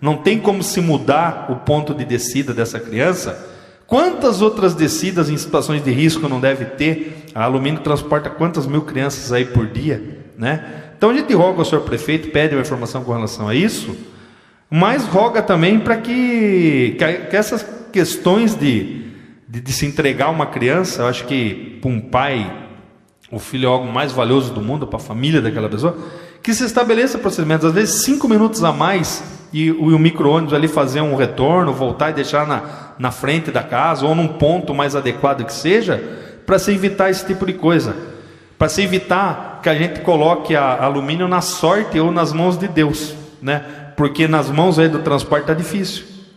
Não tem como se mudar o ponto de descida dessa criança? Quantas outras descidas em situações de risco não deve ter? A Alumínio transporta quantas mil crianças aí por dia, né? Então a gente roga ao senhor prefeito, pede uma informação com relação a isso, mas roga também para que essas questões de se entregar uma criança, eu acho que para um pai, o filho é algo mais valioso do mundo, para a família daquela pessoa, que se estabeleça procedimentos, às vezes 5 minutos a mais, e o micro-ônibus ali fazer um retorno, voltar e deixar na frente da casa, ou num ponto mais adequado que seja, para se evitar esse tipo de coisa, para se evitar que a gente coloque a Alumínio na sorte ou nas mãos de Deus, né? Porque nas mãos aí do transporte está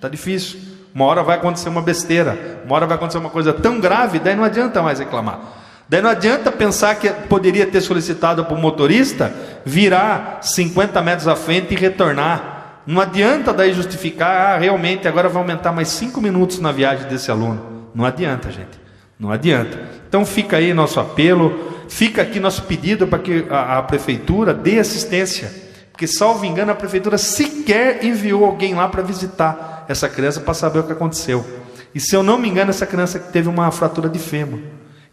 difícil, uma hora vai acontecer uma besteira, uma hora vai acontecer uma coisa tão grave, daí não adianta mais reclamar, daí não adianta pensar que poderia ter solicitado para o motorista virar 50 metros à frente e retornar. Não adianta daí justificar, realmente agora vai aumentar mais 5 minutos na viagem desse aluno. Não adianta, gente, não adianta. Então fica aí nosso apelo, fica aqui nosso pedido para que a prefeitura dê assistência, porque salvo engano a prefeitura sequer enviou alguém lá para visitar essa criança para saber o que aconteceu. E se eu não me engano, essa criança teve uma fratura de fêmur.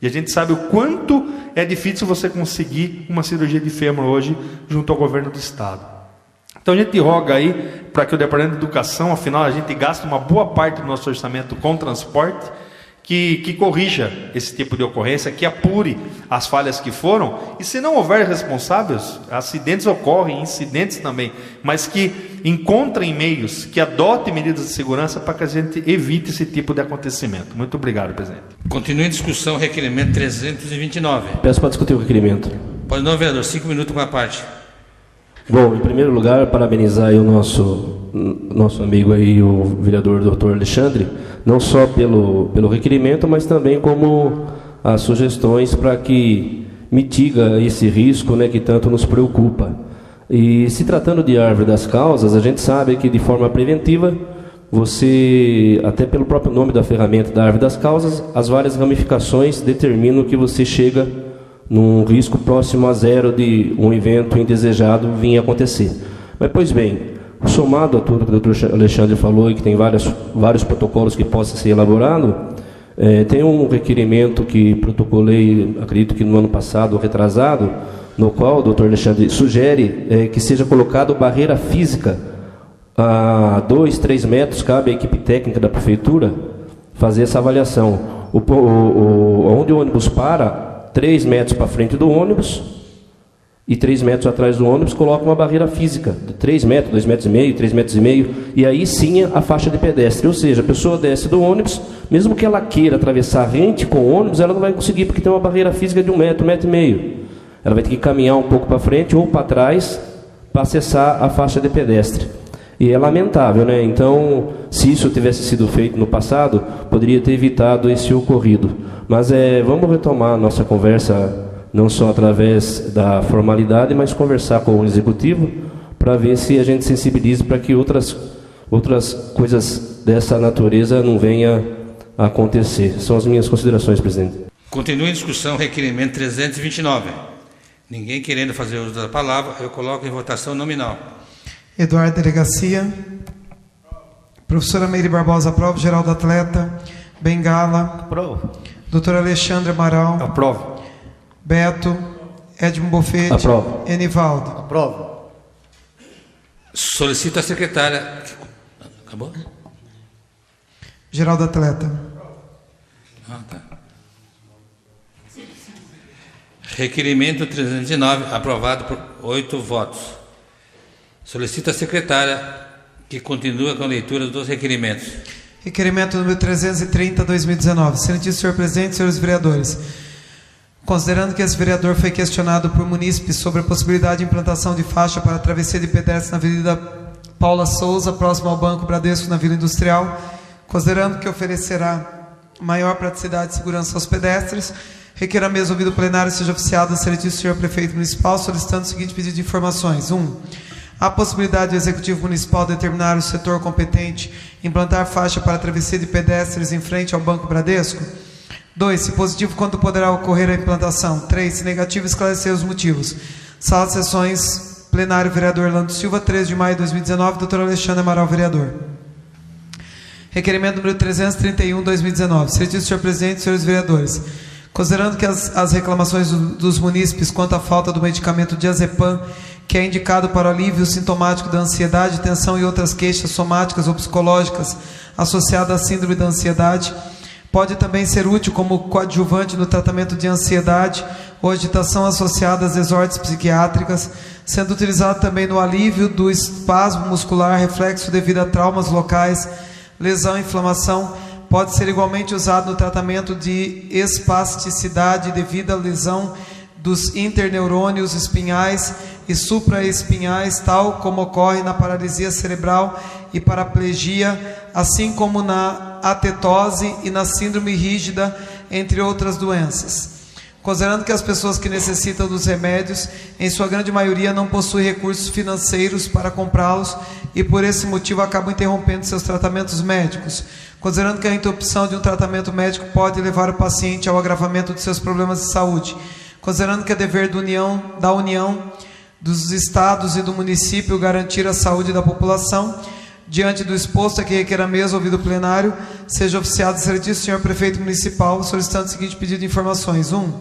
E a gente sabe o quanto é difícil você conseguir uma cirurgia de fêmur hoje junto ao governo do estado. Então a gente roga aí para que o Departamento de Educação, afinal a gente gasta uma boa parte do nosso orçamento com transporte, que corrija esse tipo de ocorrência, que apure as falhas que foram, e se não houver responsáveis, acidentes ocorrem, incidentes também, mas que encontrem meios, que adotem medidas de segurança para que a gente evite esse tipo de acontecimento. Muito obrigado, presidente. Continua em discussão, requerimento 329. Peço para discutir o requerimento. Pode não, vereador, 5 minutos com a parte. Bom, em primeiro lugar, parabenizar aí o nosso amigo aí, o vereador Dr. Alexandre, não só pelo requerimento, mas também como as sugestões para que mitiga esse risco, né, que tanto nos preocupa. E se tratando de árvore das causas, a gente sabe que de forma preventiva, você, até pelo próprio nome da ferramenta da árvore das causas, as várias ramificações determinam que você chega num risco próximo a zero de um evento indesejado vir a acontecer. Mas, pois bem, somado a tudo que o Dr. Alexandre falou e que tem vários protocolos que possam ser elaborados, tem um requerimento que protocolei, acredito que no ano passado, retrasado, no qual o Dr. Alexandre sugere que seja colocado barreira física a 2, 3 metros, cabe à equipe técnica da prefeitura fazer essa avaliação. Onde o ônibus para, 3 metros para frente do ônibus e 3 metros atrás do ônibus, coloca uma barreira física de 3 metros, 2 metros e meio, 3 metros e meio, e aí sim a faixa de pedestre, ou seja, a pessoa desce do ônibus, mesmo que ela queira atravessar rente com o ônibus, ela não vai conseguir, porque tem uma barreira física de 1 metro, 1 metro e meio. Ela vai ter que caminhar um pouco para frente ou para trás para acessar a faixa de pedestre. E é lamentável, né? Então, se isso tivesse sido feito no passado, poderia ter evitado esse ocorrido. Mas vamos retomar a nossa conversa, não só através da formalidade, mas conversar com o Executivo, para ver se a gente sensibiliza para que outras coisas dessa natureza não venham a acontecer. São as minhas considerações, presidente. Continua em discussão, requerimento 329. Ninguém querendo fazer uso da palavra, eu coloco em votação nominal. Eduardo Delegacia. Professora Meire Barbosa, aprova. Geraldo Atleta. Bengala. Aprovo. Doutor Alexandre Amaral. Aprovo. Beto. Edmo Bofete. Aprovo. Enivaldo. Aprovo. Solicito a secretária... Acabou? Geraldo Atleta. Tá. Requerimento 309, aprovado por 8 votos. Solicito a secretária que continue com a leitura dos requerimentos. Requerimento número 330/2019. Excelentíssimo senhor presidente, senhores vereadores. Considerando que esse vereador foi questionado por munícipes sobre a possibilidade de implantação de faixa para travessia de pedestres na Avenida Paula Souza, próximo ao Banco Bradesco, na Vila Industrial, considerando que oferecerá maior praticidade e segurança aos pedestres, requer a mesa ouvido plenário seja oficiado ao excelentíssimo senhor prefeito municipal, solicitando o seguinte pedido de informações. 1. A possibilidade do Executivo Municipal determinar o setor competente implantar faixa para travessia de pedestres em frente ao Banco Bradesco? 2. Se positivo, quando poderá ocorrer a implantação? 3. Se negativo, esclarecer os motivos. Sala de sessões, plenário, vereador Orlando Silva, 13 de maio de 2019, doutor Alexandre Amaral, vereador. Requerimento número 331/2019. Excelentíssimo senhor presidente, senhores vereadores. Considerando que as reclamações dos munícipes quanto à falta do medicamento diazepam, que é indicado para o alívio sintomático da ansiedade, tensão e outras queixas somáticas ou psicológicas associadas à síndrome da ansiedade, pode também ser útil como coadjuvante no tratamento de ansiedade ou agitação associada às desordens psiquiátricas, sendo utilizado também no alívio do espasmo muscular, reflexo devido a traumas locais, lesão e inflamação. Pode ser igualmente usado no tratamento de espasticidade devido à lesão dos interneurônios espinhais e supraespinhais, tal como ocorre na paralisia cerebral e paraplegia, assim como na atetose e na síndrome rígida, entre outras doenças. Considerando que as pessoas que necessitam dos remédios, em sua grande maioria, não possuem recursos financeiros para comprá-los e por esse motivo acabam interrompendo seus tratamentos médicos. Considerando que a interrupção de um tratamento médico pode levar o paciente ao agravamento de seus problemas de saúde. Considerando que é dever da União, dos Estados e do município garantir a saúde da população, diante do exposto, aqui requer a mesa, ouvido plenário, seja oficiado o excelentíssimo senhor prefeito municipal, solicitando o seguinte pedido de informações. 1.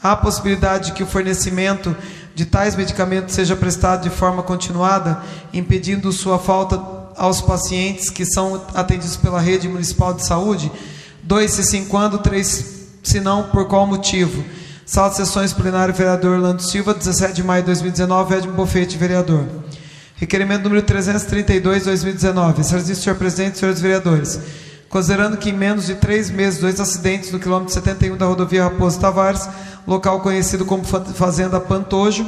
Há a possibilidade de que o fornecimento de tais medicamentos seja prestado de forma continuada, impedindo sua falta aos pacientes que são atendidos pela rede municipal de saúde. 2, se sim, quando. 3, se não, por qual motivo. Sala de sessões plenário, vereador Orlando Silva, 17 de maio de 2019, Edmo Bofete, vereador. Requerimento número 332, 2019. Excelentíssimo senhor presidente, senhores vereadores. Considerando que em menos de 3 meses, 2 acidentes no quilômetro 71 da rodovia Raposo Tavares, local conhecido como Fazenda Pantojo,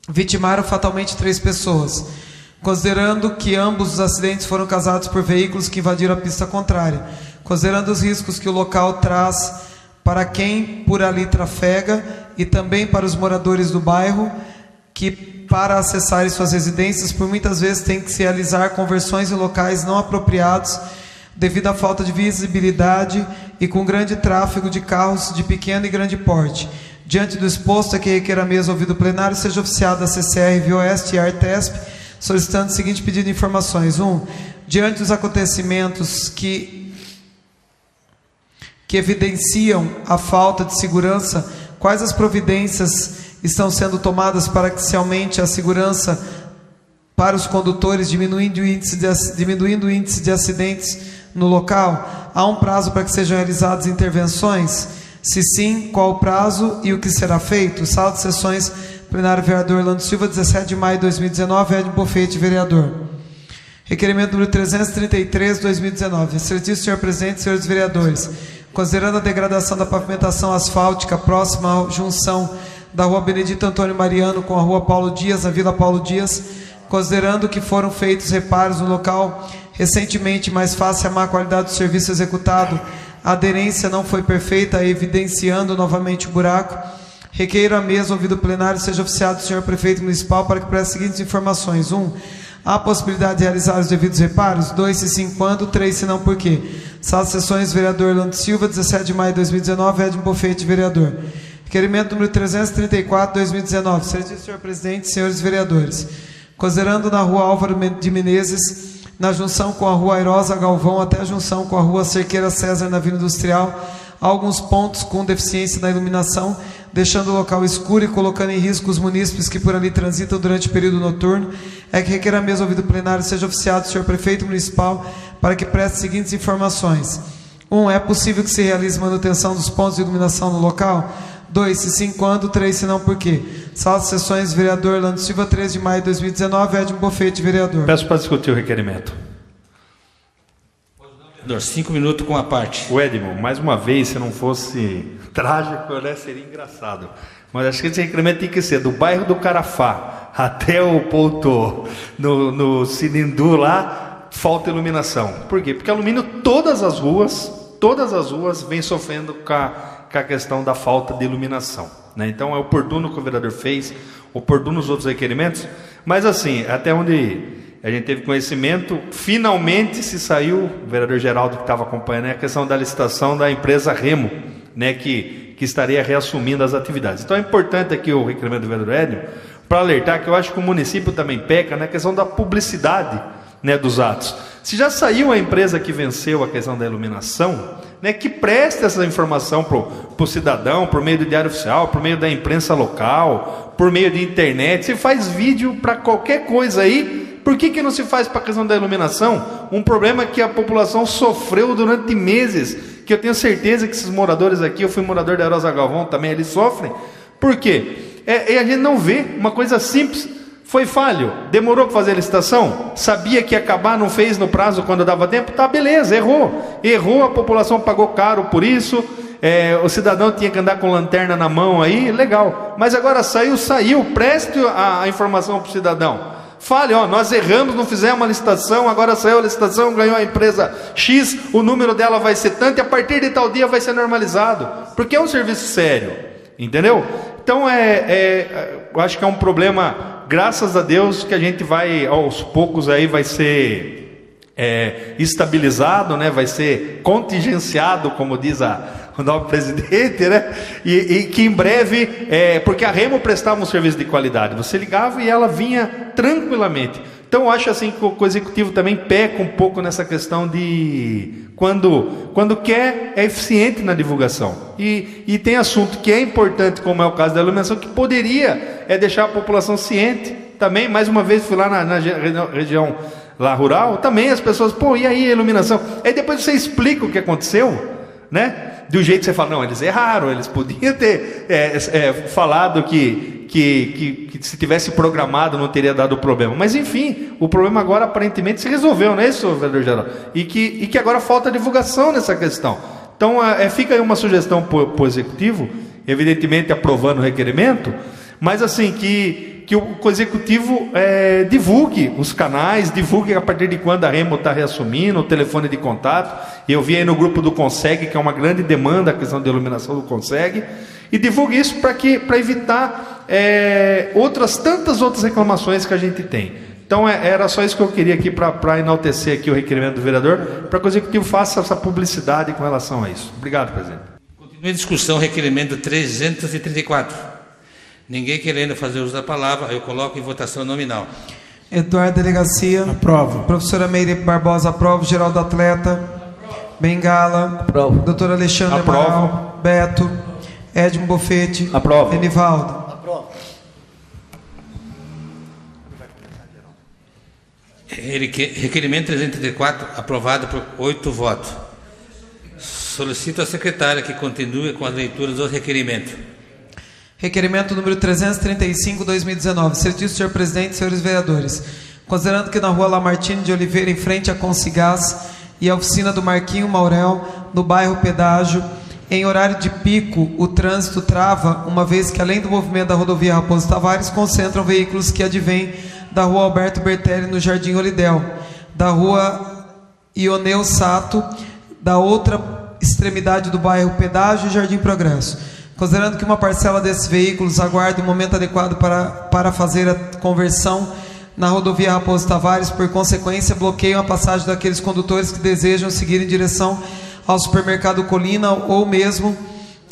vitimaram fatalmente 3 pessoas. Considerando que ambos os acidentes foram causados por veículos que invadiram a pista contrária. Considerando os riscos que o local traz para quem por ali trafega e também para os moradores do bairro, que para acessarem suas residências, por muitas vezes tem que se realizar conversões em locais não apropriados, devido à falta de visibilidade e com grande tráfego de carros de pequeno e grande porte. Diante do exposto, é que requer a mesa ouvido plenário seja oficiada a CCR Via Oeste e Artesp, solicitando o seguinte pedido de informações. 1. Diante dos acontecimentos que evidenciam a falta de segurança, quais as providências estão sendo tomadas para que se aumente a segurança para os condutores, diminuindo o índice de acidentes no local? Há um prazo para que sejam realizadas intervenções? Se sim, qual o prazo e o que será feito? Sala de sessões plenário, vereador Orlando Silva, 17 de maio de 2019, Edmo Bofete, vereador. Requerimento número 333, 2019. Excelentíssimo senhor presidente, senhores vereadores. Considerando a degradação da pavimentação asfáltica próxima à junção da rua Benedito Antônio Mariano com a rua Paulo Dias, na Vila Paulo Dias, considerando que foram feitos reparos no local recentemente, mas face à má qualidade do serviço executado, a aderência não foi perfeita, evidenciando novamente o buraco, requeiro a mesa, ouvido plenário, seja oficiado o senhor prefeito municipal para que preste as seguintes informações. 1. Há a possibilidade de realizar os devidos reparos? 2, se sim, quando? 3, se não, por quê? Sala de sessões, vereador Orlando Silva, 17 de maio de 2019, Edmo Bofete, vereador. Requerimento número 334, 2019. Excelentíssimo senhor presidente, senhores vereadores. Considerando na rua Álvaro de Menezes, na junção com a rua Airosa Galvão até a junção com a rua Cerqueira César na Vila Industrial, há alguns pontos com deficiência na iluminação, deixando o local escuro e colocando em risco os munícipes que por ali transitam durante o período noturno, é que requer a mesa ouvido plenário seja oficiado o senhor prefeito municipal para que preste as seguintes informações. 1. É possível que se realize manutenção dos pontos de iluminação no local? 2, se sim, quando? 3, se não, por quê? Sala de sessões, vereador Orlando Silva, 13 de maio de 2019, Edmo Bofete, vereador. Peço para discutir o requerimento. 5 minutos com a parte. O Edmo, mais uma vez, se não fosse trágico, né, seria engraçado. Mas acho que esse requerimento tem que ser do bairro do Carafá até o ponto no Cinindu lá, falta iluminação. Por quê? Porque alumínio todas as ruas vêm sofrendo com a questão da falta de iluminação, né? Então é oportuno o que o vereador fez, oportuno os outros requerimentos, mas assim, até onde a gente teve conhecimento, finalmente se saiu, o vereador Geraldo que estava acompanhando, a questão da licitação da empresa Remo, né, que estaria reassumindo as atividades. Então é importante aqui o requerimento do vereador Edmo, para alertar que eu acho que o município também peca na questão da publicidade, né, dos atos. Se já saiu a empresa que venceu a questão da iluminação, né, que preste essa informação para o cidadão, por meio do Diário Oficial, por meio da imprensa local, por meio de internet. Se faz vídeo para qualquer coisa aí, por que não se faz para a questão da iluminação? Um problema que a população sofreu durante meses, que eu tenho certeza que esses moradores aqui, eu fui morador da Rosa Galvão também, eles sofrem. Por quê? E a gente não vê uma coisa simples. Foi falho, demorou para fazer a licitação, sabia que ia acabar, não fez no prazo quando dava tempo, tá, beleza, errou, a população pagou caro por isso, o cidadão tinha que andar com lanterna na mão aí, legal, mas agora saiu, preste a informação para o cidadão, fale, nós erramos, não fizemos a licitação, agora saiu a licitação, ganhou a empresa X, o número dela vai ser tanto, e a partir de tal dia vai ser normalizado, porque é um serviço sério, entendeu? Então eu acho que é um problema, graças a Deus, que a gente vai, aos poucos aí, vai ser estabilizado, né? Vai ser contingenciado, como diz o novo presidente, né? E que em breve, porque a Remo prestava um serviço de qualidade, você ligava e ela vinha tranquilamente. Então eu acho assim que o executivo também peca um pouco nessa questão de quando quer, é eficiente na divulgação. E tem assunto que é importante, como é o caso da iluminação, que poderia deixar a população ciente. Também, mais uma vez, fui lá na região lá rural, também as pessoas, e aí a iluminação? Aí depois você explica o que aconteceu, né? Do jeito que você fala, não, eles erraram, eles podiam ter falado que se tivesse programado não teria dado problema. Mas enfim, o problema agora aparentemente se resolveu, não é isso, vereador geral? E que agora falta divulgação nessa questão. Então fica aí uma sugestão para o Executivo, evidentemente aprovando o requerimento, mas assim, que o Executivo divulgue os canais, divulgue a partir de quando a Remo está reassumindo, o telefone de contato. Eu vi aí no grupo do Conseg, que é uma grande demanda a questão de iluminação do Conseg, e divulgue isso para evitar tantas outras reclamações que a gente tem. Então era só isso que eu queria aqui para enaltecer aqui o requerimento do vereador, para que o Executivo faça essa publicidade com relação a isso. Obrigado, presidente. Continua em discussão requerimento 334. Ninguém querendo fazer uso da palavra, eu coloco em votação nominal. Eduardo Delegacia. Aprovo. Professora Meire Barbosa, aprovo. Geraldo Atleta. Aprovo. Bengala. Aprovo. Doutor Alexandre Aprovo. Amaral. Beto. Edmo Bofete. Aprovo. Enivaldo. Aprovo. Requerimento 334, aprovado por 8 votos. Solicito à secretária que continue com as leituras do requerimento. Requerimento número 335/2019. Certíssimo senhor presidente, senhores vereadores. Considerando que na rua Lamartine de Oliveira, em frente à Consigás e à oficina do Marquinho Maurel, no bairro Pedágio, em horário de pico, o trânsito trava, uma vez que além do movimento da rodovia Raposo Tavares, concentram veículos que advêm da rua Alberto Bertelli, no Jardim Olidel, da rua Ioneu Sato, da outra extremidade do bairro Pedágio e Jardim Progresso. Considerando que uma parcela desses veículos aguarda o momento adequado para fazer a conversão na rodovia Raposo Tavares, por consequência, bloqueiam a passagem daqueles condutores que desejam seguir em direção ao supermercado Colina ou mesmo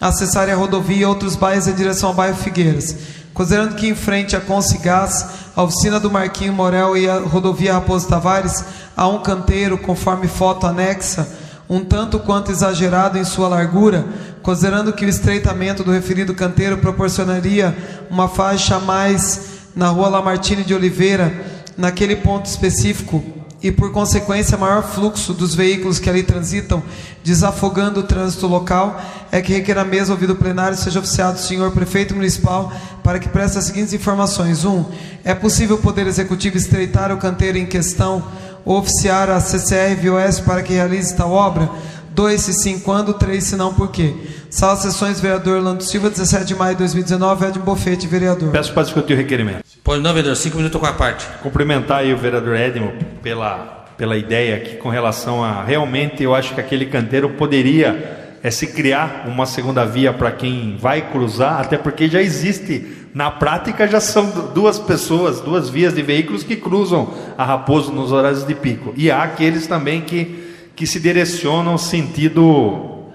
acessarem a rodovia e outros bairros em direção ao bairro Figueiras. Considerando que em frente à Consigás, a oficina do Marquinho Morel e a rodovia Raposo Tavares, há um canteiro, conforme foto anexa, um tanto quanto exagerado em sua largura, considerando que o estreitamento do referido canteiro proporcionaria uma faixa a mais na rua Lamartine de Oliveira, naquele ponto específico, e por consequência maior fluxo dos veículos que ali transitam, desafogando o trânsito local, é que requer a mesa ouvido o plenário seja oficiado o senhor prefeito municipal para que preste as seguintes informações. 1. É possível o Poder Executivo estreitar o canteiro em questão ou oficiar a CCR-VOS para que realize tal obra? 2, se sim, quando? 3, se não, por quê? Sala de Sessões, vereador Orlando Silva, 17 de maio de 2019, Edmo Bofete, vereador. Peço para discutir o requerimento. Pois não, vereador, 5 minutos com a parte. Cumprimentar aí o vereador Edmo pela ideia aqui com relação a... Realmente, eu acho que aquele canteiro poderia se criar uma segunda via para quem vai cruzar, até porque já existe... Na prática, já são duas vias de veículos que cruzam a Raposo nos horários de pico. E há aqueles também que se direcionam sentido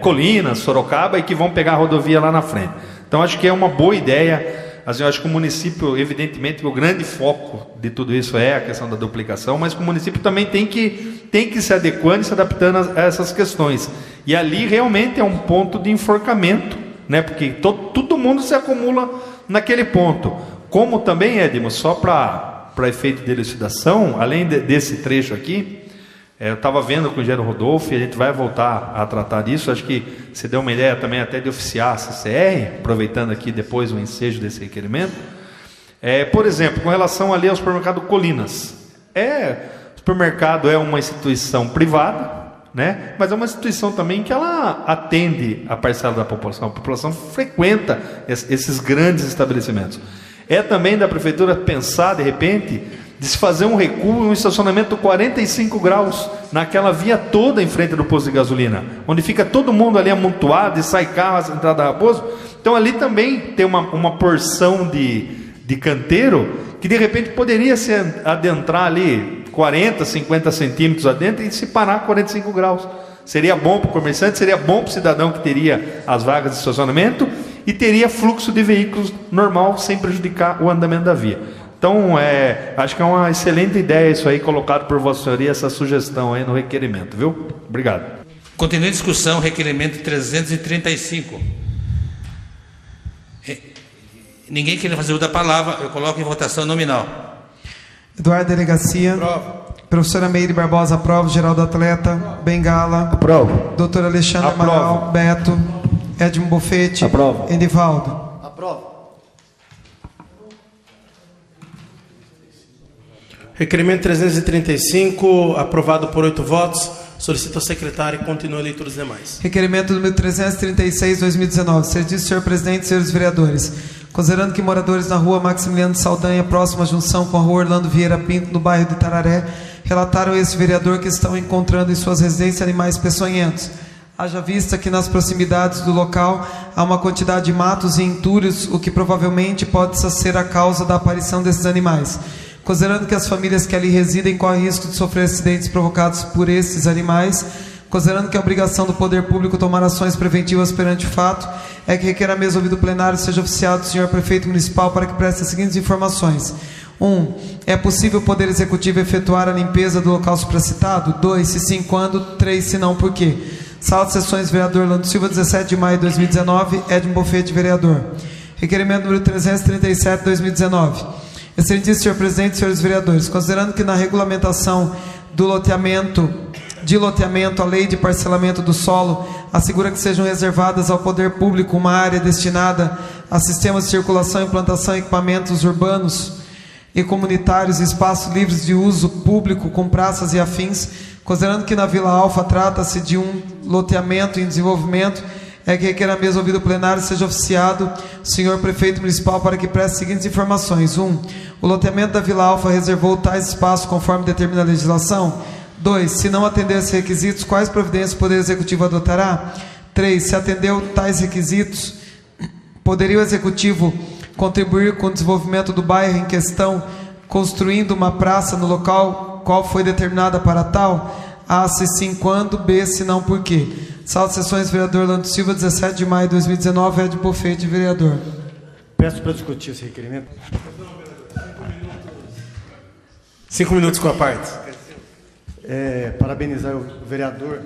Colinas, Sorocaba, e que vão pegar a rodovia lá na frente. Então, acho que é uma boa ideia. Assim, eu acho que o município, evidentemente, o grande foco de tudo isso é a questão da duplicação, mas que o município também tem que se adequando e se adaptando a essas questões. E ali realmente é um ponto de enforcamento, né? Porque todo mundo se acumula naquele ponto. Como também, Edmo, só para efeito de elucidação, além desse trecho aqui, eu estava vendo com o engenheiro Rodolfo, e a gente vai voltar a tratar disso. Acho que você deu uma ideia também até de oficiar a CCR, aproveitando aqui depois o ensejo desse requerimento. Por exemplo, com relação ali ao supermercado Colinas. O supermercado é uma instituição privada, né? Mas é uma instituição também que ela atende a parcela da população. A população frequenta esses grandes estabelecimentos. É também da prefeitura pensar, de repente, de se fazer um recuo, um estacionamento 45 graus naquela via toda em frente do posto de gasolina, onde fica todo mundo ali amontoado e sai carro à entrada da Raposo. Então ali também tem uma porção de canteiro que de repente poderia se adentrar ali 40, 50 centímetros adentro e se parar a 45 graus. Seria bom para o comerciante, seria bom para o cidadão que teria as vagas de estacionamento e teria fluxo de veículos normal, sem prejudicar o andamento da via. Então, acho que é uma excelente ideia isso aí, colocado por Vossa Senhoria, essa sugestão aí no requerimento, viu? Obrigado. Continua a discussão, requerimento 335. Ninguém querendo fazer uso da palavra, eu coloco em votação nominal. Eduardo Delegacia. Aprovo. Professora Meire Barbosa, aprova. Geraldo Atleta, Bengala. Aprovo. Doutor Alexandre Amaral, Beto. Edmo Bofete. Aprovo. Edivaldo. Aprovo. Requerimento 335, aprovado por 8 votos. Solicito ao secretário que continue a leitura dos demais. Requerimento número 336, 2019. Serviço, senhor presidente, senhores vereadores. Considerando que moradores na rua Maximiliano de Saldanha, próxima à junção com a rua Orlando Vieira Pinto, no bairro de Itararé, relataram a esse vereador que estão encontrando em suas residências animais peçonhentos. Haja vista que nas proximidades do local há uma quantidade de matos e entulhos, o que provavelmente pode ser a causa da aparição desses animais. Considerando que as famílias que ali residem correm risco de sofrer acidentes provocados por esses animais, considerando que a obrigação do poder público tomar ações preventivas perante o fato, é que requer a mesa ouvido plenário seja oficiado o senhor prefeito municipal para que preste as seguintes informações. 1. É possível o Poder Executivo efetuar a limpeza do local supracitado? 2. Se sim, quando? 3. Se não, por quê? Sala de Sessões, vereador Orlando Silva, 17 de maio de 2019, Edmo Bofete, vereador. Requerimento número 337, 2019. Excelentíssimo senhor presidente, senhores vereadores, considerando que na regulamentação do loteamento, a lei de parcelamento do solo assegura que sejam reservadas ao poder público uma área destinada a sistemas de circulação, implantação, equipamentos urbanos e comunitários, espaços livres de uso público com praças e afins, considerando que na Vila Alfa trata-se de um loteamento em desenvolvimento, é que requer a mesa ouvido plenário seja oficiado o senhor prefeito municipal para que preste as seguintes informações. 1. O loteamento da Vila Alfa reservou tais espaços conforme determina a legislação? 2. Se não atender esses requisitos, quais providências o Poder Executivo adotará? 3. Se atendeu tais requisitos, poderia o Executivo contribuir com o desenvolvimento do bairro em questão, construindo uma praça no local qual foi determinada para tal? A. Se sim, quando? B. Se não, por quê? Sala de Sessões, vereador Orlando Silva, 17 de maio de 2019, Edmo Bofete, vereador. Peço para discutir esse requerimento. 5 minutos com a parte. Parabenizar o vereador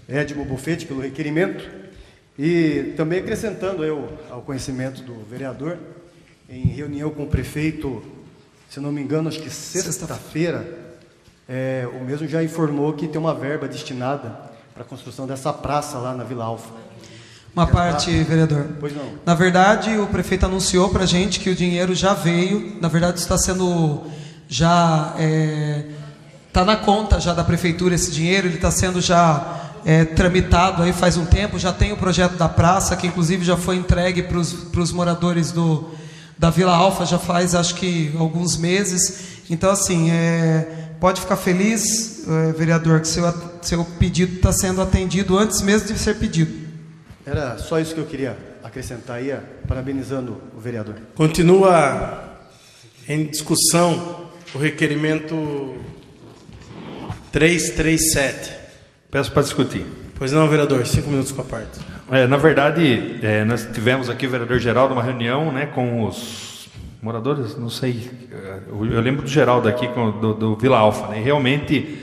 Edmo Bofete pelo requerimento e também acrescentando ao conhecimento do vereador, em reunião com o prefeito, se não me engano, acho que sexta-feira, o mesmo já informou que tem uma verba destinada para a construção dessa praça lá na Vila Alfa. Uma parte, vereador. Pois não. Na verdade, o prefeito anunciou para a gente que o dinheiro já veio. Na verdade, está sendo já está na conta já da prefeitura esse dinheiro. Ele está sendo já tramitado aí faz um tempo. Já tem o projeto da praça que inclusive já foi entregue para os moradores da Vila Alfa. Já faz acho que alguns meses. Então assim pode ficar feliz, vereador, que seu pedido está sendo atendido antes mesmo de ser pedido. Era só isso que eu queria acrescentar aí, parabenizando o vereador. Continua em discussão o requerimento 337. Peço para discutir. Pois não, vereador, 5 minutos com a parte. Na verdade, nós tivemos aqui o vereador Geraldo, uma reunião, né, com os moradores, não sei, eu lembro do Geraldo aqui, do Vila Alfa, né? Realmente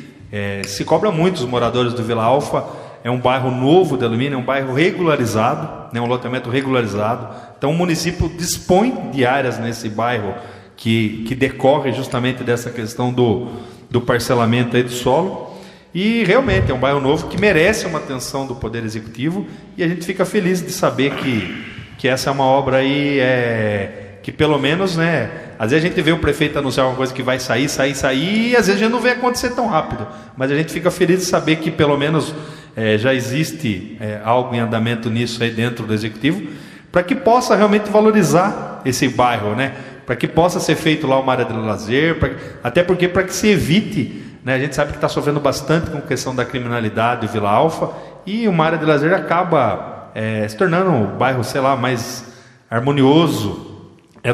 se cobra muito os moradores do Vila Alfa. É um bairro novo de Alumínio, é um bairro regularizado, né? Um loteamento regularizado. Então o município dispõe de áreas nesse bairro que decorre justamente dessa questão do parcelamento aí do solo. E realmente é um bairro novo que merece uma atenção do Poder Executivo, e a gente fica feliz de saber que essa é uma obra aí que pelo menos, né, às vezes a gente vê o prefeito anunciar uma coisa que vai sair, e às vezes a gente não vê acontecer tão rápido, mas a gente fica feliz de saber que pelo menos já existe algo em andamento nisso aí dentro do Executivo, para que possa realmente valorizar esse bairro, né, para que possa ser feito lá uma área de lazer, até porque para que se evite, né, a gente sabe que está sofrendo bastante com a questão da criminalidade do Vila Alfa, e uma área de lazer acaba se tornando um bairro, sei lá, mais harmonioso,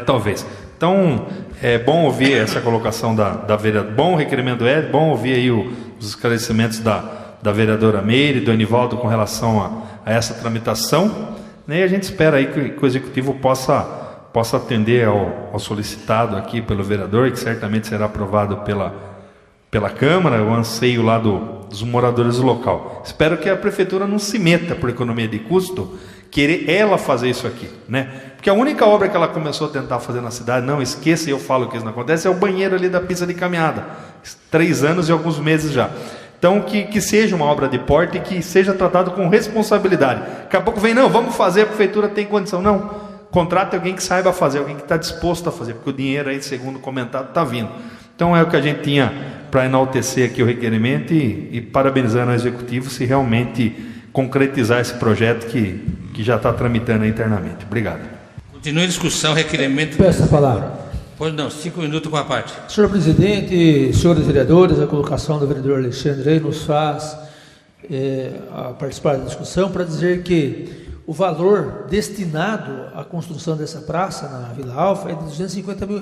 talvez. Então, é bom ouvir essa colocação da vereadora, bom requerimento bom ouvir aí os esclarecimentos da vereadora Meire, do Enivaldo com relação a essa tramitação, né, e a gente espera aí que o Executivo possa atender ao solicitado aqui pelo vereador, que certamente será aprovado pela Câmara, o anseio lá dos moradores do local. Espero que a Prefeitura não se meta por economia de custo, querer ela fazer isso aqui, né? Porque a única obra que ela começou a tentar fazer na cidade, não esqueça, e eu falo que isso não acontece, é o banheiro ali da pista de caminhada. 3 anos e alguns meses já. Então, que seja uma obra de porte e que seja tratado com responsabilidade. Daqui a pouco vem, não, vamos fazer, a prefeitura tem condição. Não, contrate alguém que saiba fazer, alguém que está disposto a fazer, porque o dinheiro aí, segundo comentado, está vindo. Então, é o que a gente tinha para enaltecer aqui o requerimento e parabenizando o Executivo se realmente concretizar esse projeto que já está tramitando internamente. Obrigado. Continua a discussão, requerimento... Peço a palavra. Pois não, 5 minutos com a parte. Senhor presidente, senhores vereadores, a colocação do vereador Alexandre aí nos faz a participar da discussão para dizer que o valor destinado à construção dessa praça na Vila Alfa é de R$250 mil,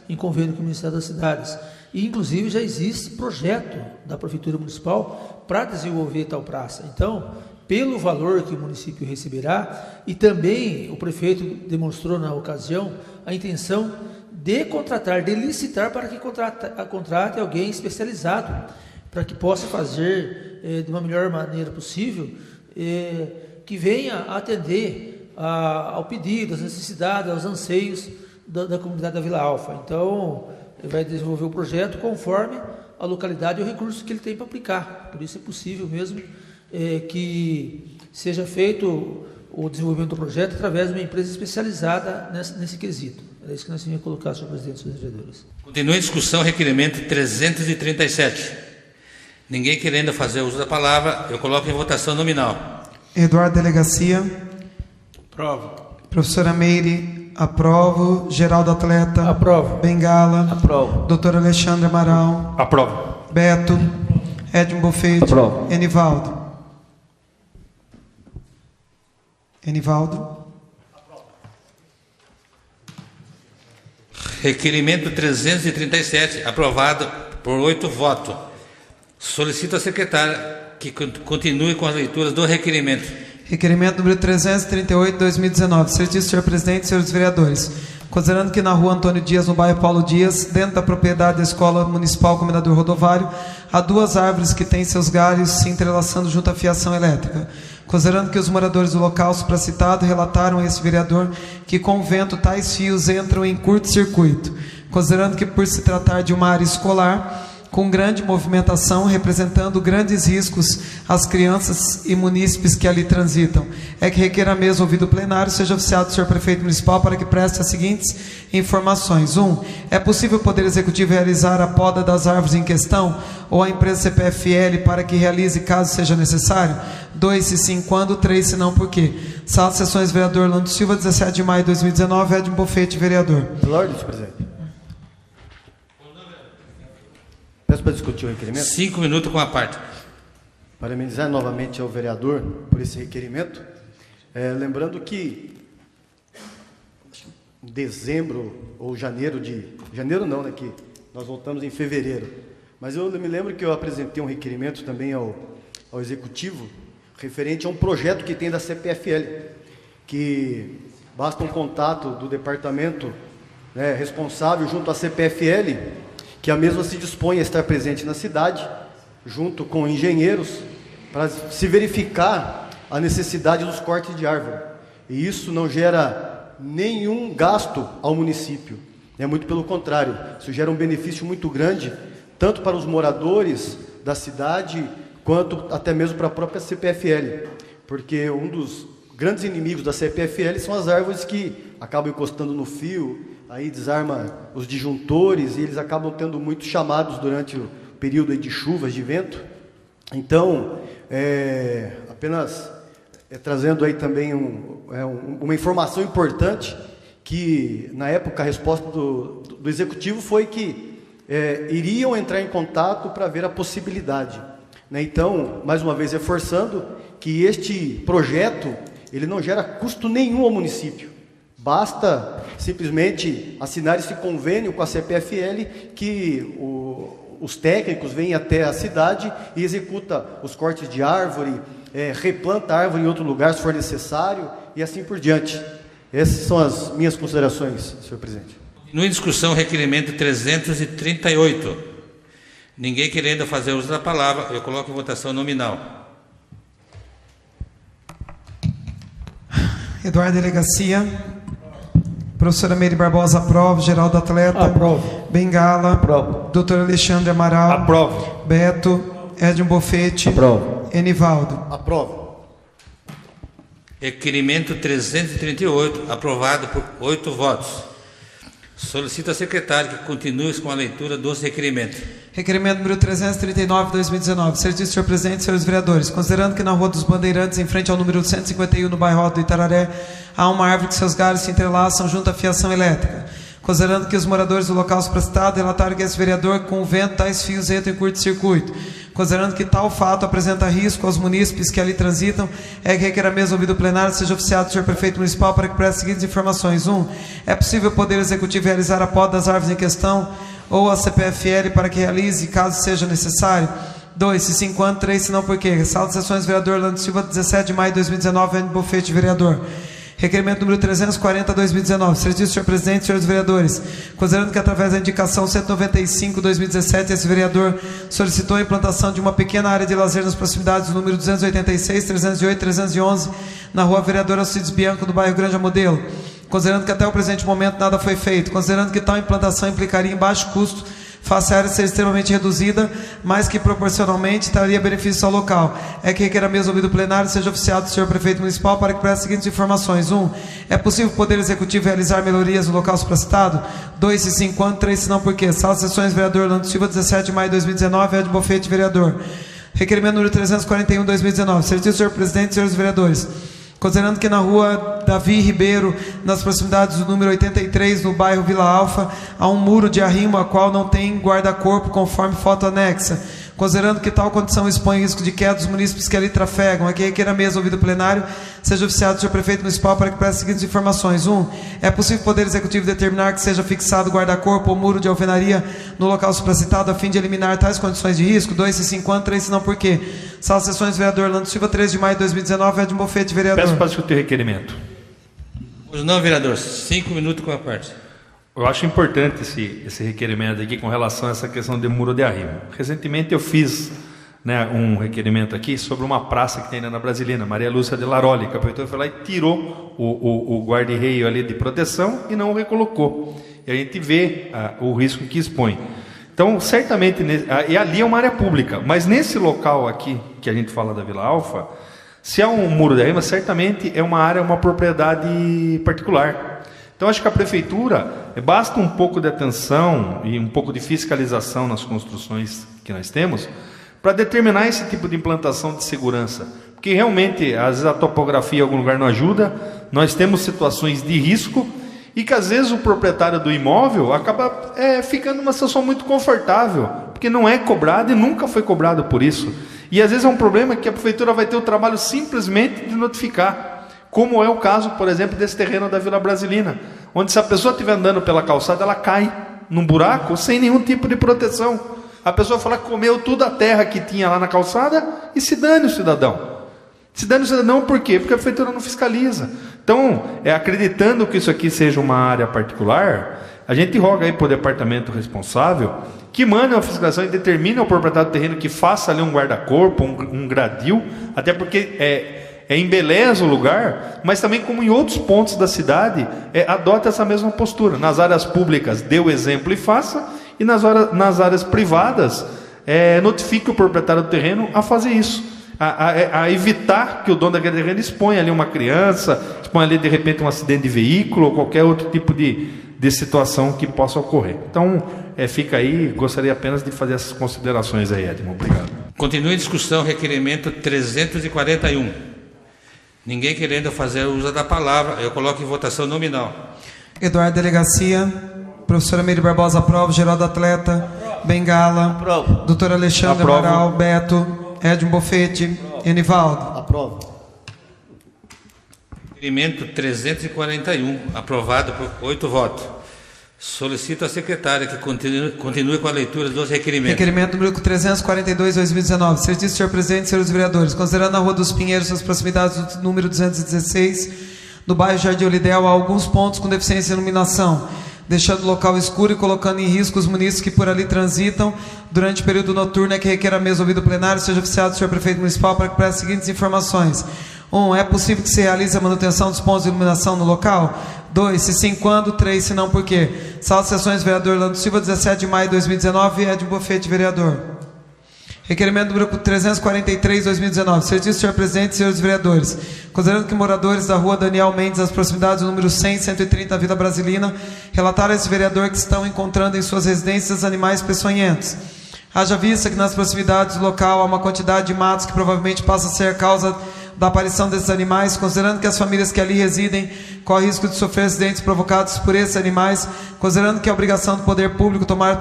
em convênio com o Ministério das Cidades. E, inclusive, já existe projeto da Prefeitura Municipal para desenvolver tal praça. Então, pelo valor que o município receberá, e também o prefeito demonstrou na ocasião a intenção de contratar, de licitar para que contrate alguém especializado, para que possa fazer de uma melhor maneira possível, que venha atender ao pedido, às necessidades, aos anseios da comunidade da Vila Alfa. Então, ele vai desenvolver o projeto conforme a localidade e o recurso que ele tem para aplicar. Por isso é possível mesmo que seja feito o desenvolvimento do projeto através de uma empresa especializada nesse quesito. É isso que nós tínhamos que colocar, senhor presidente e senhores vereadores. Continua em discussão, requerimento 337. Ninguém querendo fazer uso da palavra, eu coloco em votação nominal. Eduardo Delegacia. Aprovo. Professora Meire, aprovo. Geraldo Atleta. Aprovo. Bengala. Aprovo. Doutor Alexandre Amaral. Aprovo. Beto. Edmo Bofete. Aprovo. Enivaldo. Enivaldo. Requerimento 337, aprovado por 8 votos. Solicito à secretária que continue com as leituras do requerimento. Requerimento número 338, 2019. Certíssimo, senhor presidente, senhores vereadores. Considerando que na rua Antônio Dias, no bairro Paulo Dias, dentro da propriedade da Escola Municipal Comendador Rodovário, há 2 árvores que têm seus galhos se entrelaçando junto à fiação elétrica. Considerando que os moradores do local supracitado relataram a esse vereador que com o vento tais fios entram em curto-circuito. Considerando que por se tratar de uma área escolar com grande movimentação, representando grandes riscos às crianças e munícipes que ali transitam, é que requer a mesa ouvido plenário seja oficiado do senhor prefeito municipal para que preste as seguintes informações. 1. É possível o Poder Executivo realizar a poda das árvores em questão ou a empresa CPFL para que realize caso seja necessário? 2. Se sim, quando? 3. Se não, por quê? Sala de Sessões, vereador Lando Silva, 17 de maio de 2019, Edmo Bofete, vereador. Pela ordem, senhor presidente. Peço para discutir o requerimento. 5 minutos com a parte. Parabenizar novamente ao vereador por esse requerimento. Lembrando que em dezembro ou janeiro Janeiro não, né? Que nós voltamos em fevereiro. Mas eu me lembro que eu apresentei um requerimento também ao Executivo referente a um projeto que tem da CPFL, que basta um contato do departamento responsável junto à CPFL, que a mesma se dispõe a estar presente na cidade, junto com engenheiros, para se verificar a necessidade dos cortes de árvore. E isso não gera nenhum gasto ao município. Muito pelo contrário, isso gera um benefício muito grande, tanto para os moradores da cidade, quanto até mesmo para a própria CPFL. Porque um dos grandes inimigos da CPFL são as árvores que acabam encostando no fio, aí desarma os disjuntores e eles acabam tendo muitos chamados durante o período de chuvas, de vento. Então, apenas trazendo aí também uma informação importante, que na época a resposta do Executivo foi que iriam entrar em contato para ver a possibilidade. Então, mais uma vez reforçando que este projeto ele não gera custo nenhum ao município. Basta simplesmente assinar esse convênio com a CPFL, que os técnicos vêm até a cidade e executam os cortes de árvore, replanta a árvore em outro lugar se for necessário, e assim por diante. Essas são as minhas considerações, senhor presidente. Continua em discussão, requerimento 338. Ninguém querendo fazer uso da palavra, eu coloco em votação nominal. Eduardo Delegacia. Professora Meire Barbosa, aprova. Geraldo Atleta. Aprovo. Bengala. Aprovo. Doutor Alexandre Amaral. Aprovo. Beto. Edmo Bofete. Aprovo. Enivaldo. Aprovo. Requerimento 338, aprovado por 8 votos. Solicito ao secretário que continue com a leitura dos requerimentos. Requerimento número 339, 2019. Certíssimo senhor presidente, senhores vereadores, considerando que na Rua dos Bandeirantes, em frente ao número 151, no bairro Alto do Itararé, há uma árvore que seus galhos se entrelaçam junto à fiação elétrica. Considerando que os moradores do local supracitado relataram que esse vereador, com o vento, tais fios entram em curto-circuito. Considerando que tal fato apresenta risco aos munícipes que ali transitam, é que requer a mesa ouvido plenário seja oficiado o senhor prefeito municipal para que preste as seguintes informações. 1. É possível o Poder Executivo realizar a poda das árvores em questão ou a CPFL para que realize, caso seja necessário? 2. Se 5 anos, 3, se não por quê? Ressalta sessões vereador Orlando Silva, 17 de maio de 2019, Edmo Bofete, vereador. Requerimento número 340, 2019. Certíssimo senhor presidente, senhores vereadores, considerando que através da indicação 195, 2017, esse vereador solicitou a implantação de uma pequena área de lazer nas proximidades do número 286, 308, 311, na rua Vereador Alcides Bianco, do bairro Granja Modelo. Considerando que até o presente momento nada foi feito, considerando que tal implantação implicaria em baixo custo, face a área ser extremamente reduzida, mas que proporcionalmente traria benefícios ao local. É que requer a mesa ouvido plenário seja oficiado do senhor prefeito municipal para que preste as seguintes informações. 1. É possível o Poder Executivo realizar melhorias no local supracitado? 2. Se 5 anos, 3, se não por quê? Sala de sessões vereador Orlando Silva, 17 de maio de 2019, Edmo Bofete, vereador. Requerimento número 341, 2019. Certíssimo senhor presidente, senhores vereadores, considerando que na rua Davi Ribeiro, nas proximidades do número 83, no bairro Vila Alfa, há um muro de arrimo a qual não tem guarda-corpo conforme foto anexa. Considerando que tal condição expõe risco de queda dos munícipes que ali trafegam, é que requer a mesa ouvido plenário seja oficiado do senhor prefeito municipal para que preste as seguintes informações. 1. É possível o Poder Executivo determinar que seja fixado guarda-corpo ou muro de alvenaria no local supracitado a fim de eliminar tais condições de risco? 2. Se 5 anos, 3, se não por quê? Sala de sessões vereador Orlando Silva, 13 de maio de 2019, Edmo Bofete, vereador. Peço para discutir o requerimento. Os não vereadores, 5 minutos com a parte. Eu acho importante esse requerimento aqui com relação a essa questão de muro de arrimo. Recentemente eu fiz um requerimento aqui sobre uma praça que tem na Brasilina, Maria Lúcia de Laroli. O prefeitura foi lá e tirou o guarda-reio ali de proteção e não o recolocou. E a gente vê o risco que expõe. Então, certamente, e ali é uma área pública, mas nesse local aqui, que a gente fala da Vila Alfa, se há um muro de arrimo, certamente é uma área, uma propriedade particular. Então, acho que a prefeitura, basta um pouco de atenção e um pouco de fiscalização nas construções que nós temos, para determinar esse tipo de implantação de segurança. Porque realmente, às vezes a topografia em algum lugar não ajuda, nós temos situações de risco, e que às vezes o proprietário do imóvel acaba ficando numa situação muito confortável, porque não é cobrado e nunca foi cobrado por isso. E às vezes é um problema que a prefeitura vai ter o trabalho simplesmente de notificar. Como é o caso, por exemplo, desse terreno da Vila Brasilina, onde se a pessoa estiver andando pela calçada, ela cai num buraco sem nenhum tipo de proteção. A pessoa fala que comeu toda a terra que tinha lá na calçada e se dane o cidadão. Se dane o cidadão por quê? Porque a prefeitura não fiscaliza. Então, acreditando que isso aqui seja uma área particular, a gente roga aí para o departamento responsável que mande uma fiscalização e determine ao proprietário do terreno que faça ali um guarda-corpo, um gradil, até porque embeleza o lugar, mas também, como em outros pontos da cidade, adota essa mesma postura. Nas áreas públicas, dê o exemplo e faça, e nas áreas privadas, notifique o proprietário do terreno a fazer isso, a evitar que o dono daquele terreno exponha ali uma criança, exponha ali de repente um acidente de veículo ou qualquer outro tipo de situação que possa ocorrer. Então, fica aí, gostaria apenas de fazer essas considerações aí, Edmo. Obrigado. Continue a discussão, requerimento 341. Ninguém querendo fazer uso da palavra, eu coloco em votação nominal. Eduardo Delegacia, professora Meire Barbosa, aprova. Geraldo Atleta, Bengala, Aprovo. doutor Alexandre Aprovo. Amaral, Beto, Edmo Bofete, Enivaldo. Aprovo. Requerimento 341, aprovado por 8 votos. Solicito à secretária que continue com a leitura dos requerimentos. Requerimento número 342, 2019. Certíssimo senhor presidente, senhores vereadores, considerando a Rua dos Pinheiros, nas proximidades do número 216, no bairro Jardim Olidel, há alguns pontos com deficiência de iluminação, deixando o local escuro e colocando em risco os munícipes que por ali transitam durante o período noturno, é que requer a mesa ouvido plenário seja oficiado do senhor prefeito municipal para que preste as seguintes informações. 1. É possível que se realize a manutenção dos pontos de iluminação no local? 2, se sim, quando? 3, se não, por quê? Sala de Sessões, vereador Orlando Silva, 17 de maio de 2019, Edmo Bofete, vereador. Requerimento número 343, 2019. Certíssimo senhor presidente e senhores vereadores, considerando que moradores da rua Daniel Mendes, nas proximidades do número 100, 130 da Vila Brasilina, relataram a esse vereador que estão encontrando em suas residências animais peçonhentos. Haja vista que nas proximidades do local há uma quantidade de matos que provavelmente passa a ser a causa da aparição desses animais, considerando que as famílias que ali residem correm risco de sofrer acidentes provocados por esses animais, considerando que a obrigação do poder público tomar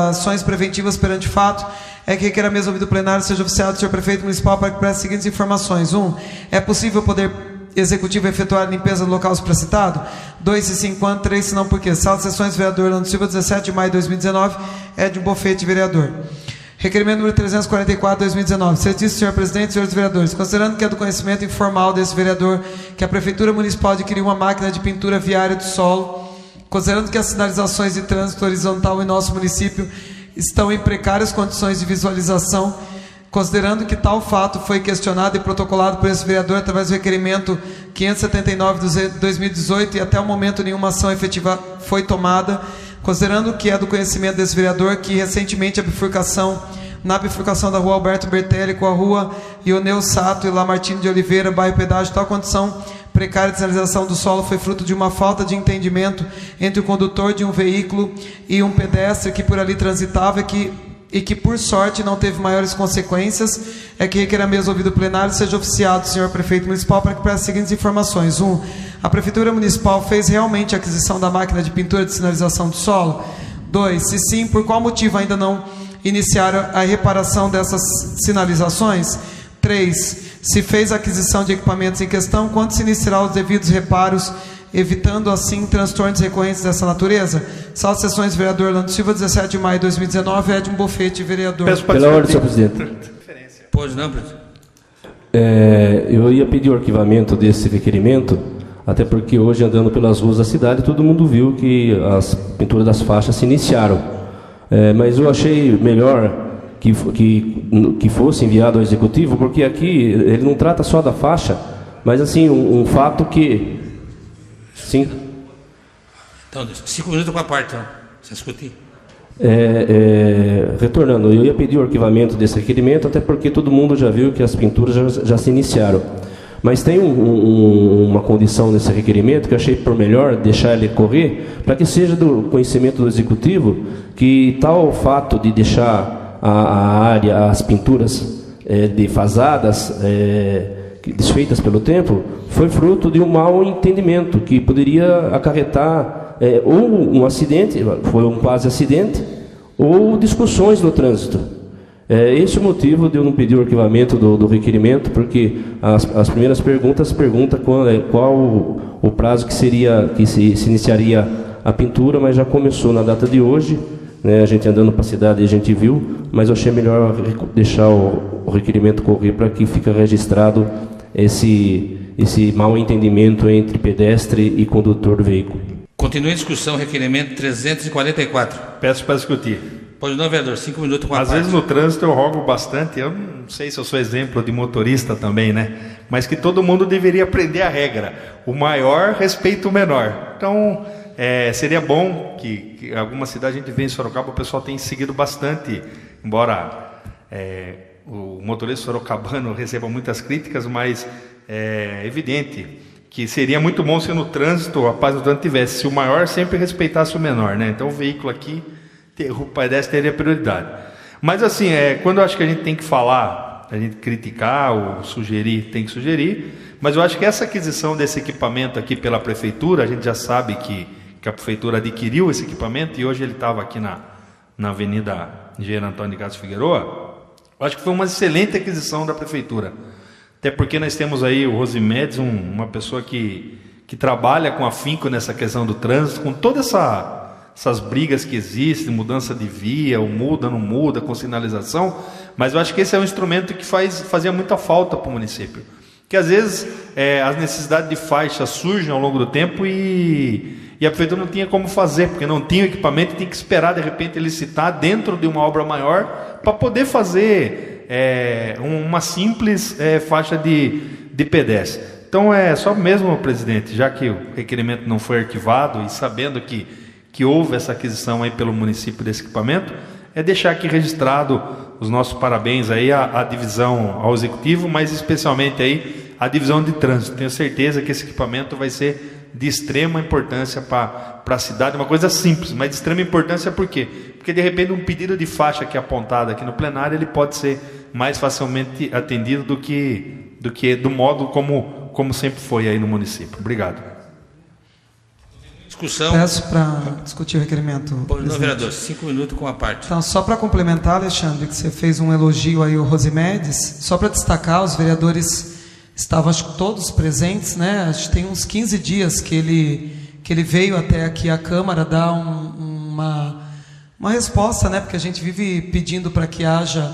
ações preventivas perante fato, é que requer a mesa ouvido plenário seja oficiado do senhor prefeito municipal para que preste as seguintes informações. 1. É possível o poder executivo efetuar a limpeza do local supracitado? 2, se sim, quando? 3, se não, por quê? Sala de Sessões, vereador Orlando Silva, 17 de maio de 2019, Edmo Bofete, vereador. Requerimento número 344, 2019. Certíssimo senhor presidente e senhores vereadores, considerando que é do conhecimento informal desse vereador que a Prefeitura Municipal adquiriu uma máquina de pintura viária do solo, considerando que as sinalizações de trânsito horizontal em nosso município estão em precárias condições de visualização, considerando que tal fato foi questionado e protocolado por esse vereador através do requerimento 579 de 2018 e até o momento nenhuma ação efetiva foi tomada, considerando que é do conhecimento desse vereador que recentemente na bifurcação da rua Alberto Bertelli com a rua Ioneu Sato e Lamartine de Oliveira, bairro Pedágio, tal condição precária de sinalização do solo foi fruto de uma falta de entendimento entre o condutor de um veículo e um pedestre que por ali transitava e que por sorte não teve maiores consequências, é que requer a mesa ouvido plenário seja oficiado o senhor prefeito municipal para que preste as seguintes informações. 1. A Prefeitura Municipal fez realmente a aquisição da máquina de pintura de sinalização do solo? 2. Se sim, por qual motivo ainda não iniciaram a reparação dessas sinalizações? 3. Se fez a aquisição de equipamentos em questão, quando se iniciará os devidos reparos, evitando assim transtornos recorrentes dessa natureza? Sala de Sessões, vereador Orlando Silva, 17 de maio de 2019, Edmo Bofete, vereador. Pela ordem, senhor presidente. Pois não, presidente. Eu ia pedir o arquivamento desse requerimento, até porque hoje, andando pelas ruas da cidade, todo mundo viu que as pinturas das faixas se iniciaram. Mas eu achei melhor que fosse enviado ao Executivo, porque aqui ele não trata só da faixa, mas assim, um fato que... Sim. Então, 5 minutos com a parte, então. Você discutir. Retornando, eu ia pedir o arquivamento desse requerimento, até porque todo mundo já viu que as pinturas já se iniciaram. Mas tem uma condição nesse requerimento que eu achei por melhor deixar ele correr, para que seja do conhecimento do Executivo que tal fato de deixar a área, as pinturas defasadas, desfeitas pelo tempo, foi fruto de um mau entendimento que poderia acarretar ou um acidente, foi um quase acidente, ou discussões no trânsito. Esse é o motivo de eu não pedir o arquivamento do requerimento, porque as primeiras perguntas perguntam qual o prazo que se iniciaria a pintura, mas já começou na data de hoje, né? A gente andando para a cidade a gente viu, mas eu achei melhor deixar o requerimento correr para que fique registrado esse mau entendimento entre pedestre e condutor do veículo. Continue a discussão, requerimento 344. Peço para discutir. Pois não, vereador, 5 minutos com a Às parte. vezes no trânsito eu rogo bastante, eu não sei se eu sou exemplo de motorista também, né? Mas que todo mundo deveria aprender a regra. O maior respeita o menor. Então, seria bom que alguma cidade, a gente vê em Sorocaba, o pessoal tem seguido bastante, embora o motorista sorocabano receba muitas críticas, mas é evidente que seria muito bom se no trânsito a paz do trânsito tivesse, se o maior sempre respeitasse o menor, né? Então o veículo aqui, o pedestre teria prioridade. Mas assim, quando eu acho que a gente tem que falar, a gente criticar ou sugerir, tem que sugerir, mas eu acho que essa aquisição desse equipamento aqui pela prefeitura, a gente já sabe que a prefeitura adquiriu esse equipamento e hoje ele estava aqui na Avenida Engenheiro Antônio de Castro Figueroa. Eu acho que foi uma excelente aquisição da prefeitura, até porque nós temos aí o Rosimedes, uma pessoa que trabalha com afinco nessa questão do trânsito, com todas essas brigas que existem, mudança de via, ou muda, não muda, com sinalização, mas eu acho que esse é um instrumento que fazia muita falta para o município, que às vezes as necessidades de faixa surgem ao longo do tempo e a prefeitura não tinha como fazer, porque não tinha o equipamento e tinha que esperar de repente licitar dentro de uma obra maior para poder fazer uma simples faixa de pedestre. Então, é só mesmo, presidente, já que o requerimento não foi arquivado e sabendo que houve essa aquisição aí pelo município desse equipamento, é deixar aqui registrado os nossos parabéns aí à divisão, ao executivo, mas especialmente aí à divisão de trânsito. Tenho certeza que esse equipamento vai ser de extrema importância para a cidade, uma coisa simples, mas de extrema importância por quê? Porque de repente um pedido de faixa que é apontado aqui no plenário, ele pode ser mais facilmente atendido do modo como sempre foi aí no município. Obrigado. Discussão. Peço para discutir o requerimento. Não, vereador, 5 minutos com a parte. Então, só para complementar, Alexandre, que você fez um elogio aí ao Rosimedes, só para destacar, os vereadores estavam, acho que todos presentes, né? Acho que tem uns 15 dias que ele veio até aqui à Câmara dar uma resposta, né? Porque a gente vive pedindo para que haja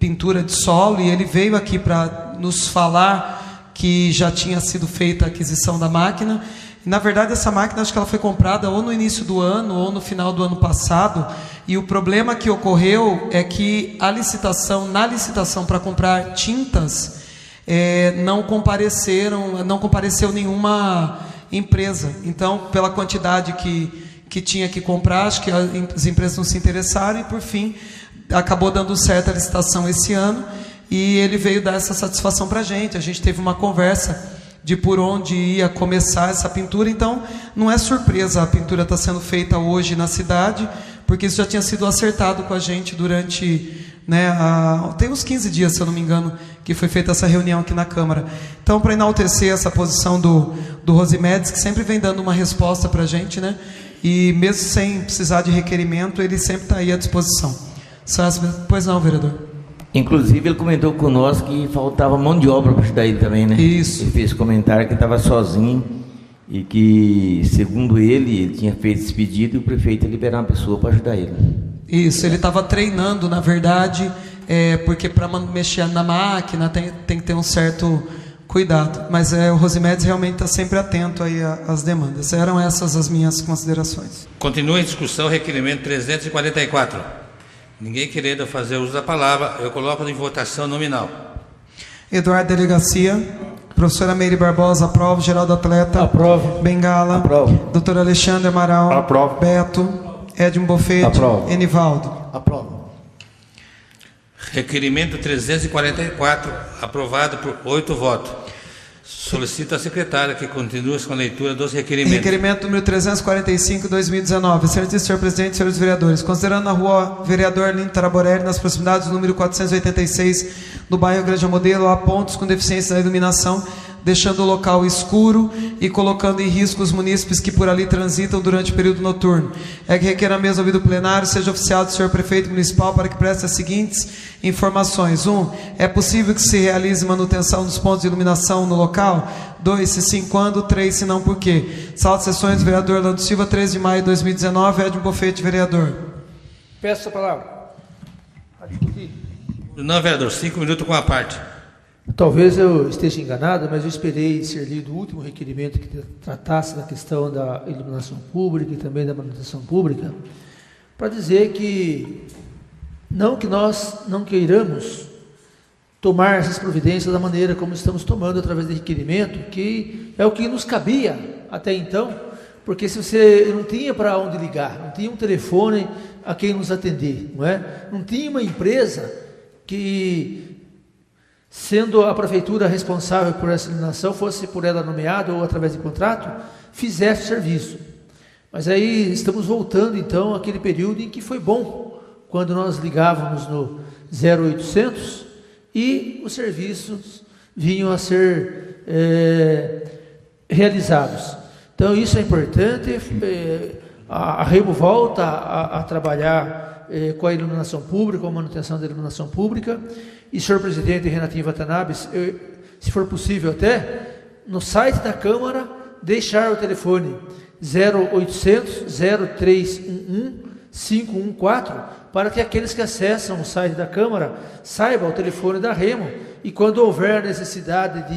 pintura de solo, e ele veio aqui para nos falar que já tinha sido feita a aquisição da máquina. E, na verdade, essa máquina, acho que ela foi comprada ou no início do ano ou no final do ano passado, e o problema que ocorreu é que na licitação para comprar tintas, não compareceu nenhuma empresa. Então, pela quantidade que tinha que comprar, acho que as empresas não se interessaram, e por fim acabou dando certo a licitação esse ano, e ele veio dar essa satisfação para a gente teve uma conversa de por onde ia começar essa pintura. Então não é surpresa, a pintura está sendo feita hoje na cidade, porque isso já tinha sido acertado com a gente durante, tem uns 15 dias, se eu não me engano, que foi feita essa reunião aqui na Câmara. Então, para enaltecer essa posição do Rosimedes, que sempre vem dando uma resposta para a gente, e mesmo sem precisar de requerimento, ele sempre está aí à disposição. Pois não, vereador? Inclusive, ele comentou conosco que faltava mão de obra para ajudar ele também, né? Isso. Ele fez comentário que estava sozinho e que, segundo ele tinha feito esse pedido e o prefeito ia liberar uma pessoa para ajudar ele. Isso, ele estava treinando, na verdade, porque para mexer na máquina tem que ter um certo cuidado. Mas o Rosimedes realmente está sempre atento aí às demandas. Eram essas as minhas considerações. Continua em discussão o requerimento 344. Ninguém querendo fazer uso da palavra, eu coloco em votação nominal. Eduardo Delegacia. Professora Meire Barbosa, aprova. Geraldo Atleta. Aprova. Bengala. Aprova. Doutor Alexandre Amaral. Aprova. Beto. Edmo Bofete. Aprova. Enivaldo. Aprova. Requerimento 344, aprovado por 8 votos. Solicito à secretária que continue com a leitura dos requerimentos. Requerimento número 345, 2019. Excelentíssimo senhor presidente, senhores vereadores, considerando a rua Vereador Arlindo Taraborelli, nas proximidades do número 486, no bairro Granja Modelo, há pontos com deficiência na iluminação, deixando o local escuro e colocando em risco os munícipes que por ali transitam durante o período noturno. É que requer a mesa ouvido plenário, seja oficiado do senhor prefeito municipal para que preste as seguintes informações. 1. É possível que se realize manutenção dos pontos de iluminação no local? 2. Se sim, quando? 3. Se não, por quê? Sala de sessões, vereador Orlando Silva, 13 de maio de 2019, Edmo Bofete, vereador. Peço a palavra. A discutir. Não, vereador, 5 minutos com a parte. Talvez eu esteja enganado, mas eu esperei ser lido o último requerimento que tratasse da questão da iluminação pública e também da manutenção pública, para dizer que nós não queiramos tomar essas providências da maneira como estamos tomando através de requerimento, que é o que nos cabia até então, porque se você não tinha para onde ligar, não tinha um telefone a quem nos atender, não tinha uma empresa que, sendo a prefeitura responsável por essa iluminação, fosse por ela nomeada ou através de contrato, fizesse o serviço. Mas aí estamos voltando então àquele período em que foi bom, quando nós ligávamos no 0800 e os serviços vinham a ser realizados. Então isso é importante. A Remo volta a trabalhar com a iluminação pública, com a manutenção da iluminação pública. E, senhor presidente Renatinho Watanabe, se for possível até, no site da Câmara, deixar o telefone 0800 0311 514, para que aqueles que acessam o site da Câmara saibam o telefone da Remo, e quando houver necessidade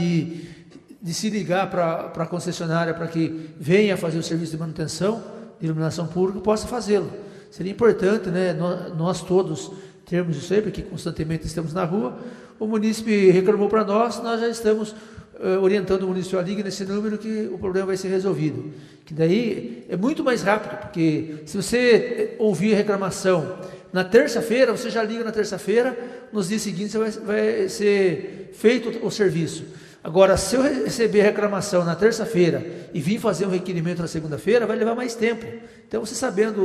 de se ligar para a concessionária para que venha fazer o serviço de manutenção de iluminação pública, possa fazê-lo. Seria importante, nós todos termos isso aí, porque constantemente estamos na rua. O munícipe reclamou para nós já estamos orientando o município, ligue nesse número que o problema vai ser resolvido. Que daí é muito mais rápido, porque se você ouvir a reclamação na terça-feira, você já liga na terça-feira, nos dias seguintes vai ser feito o serviço. Agora, se eu receber a reclamação na terça-feira e vir fazer um requerimento na segunda-feira, vai levar mais tempo. Então, você sabendo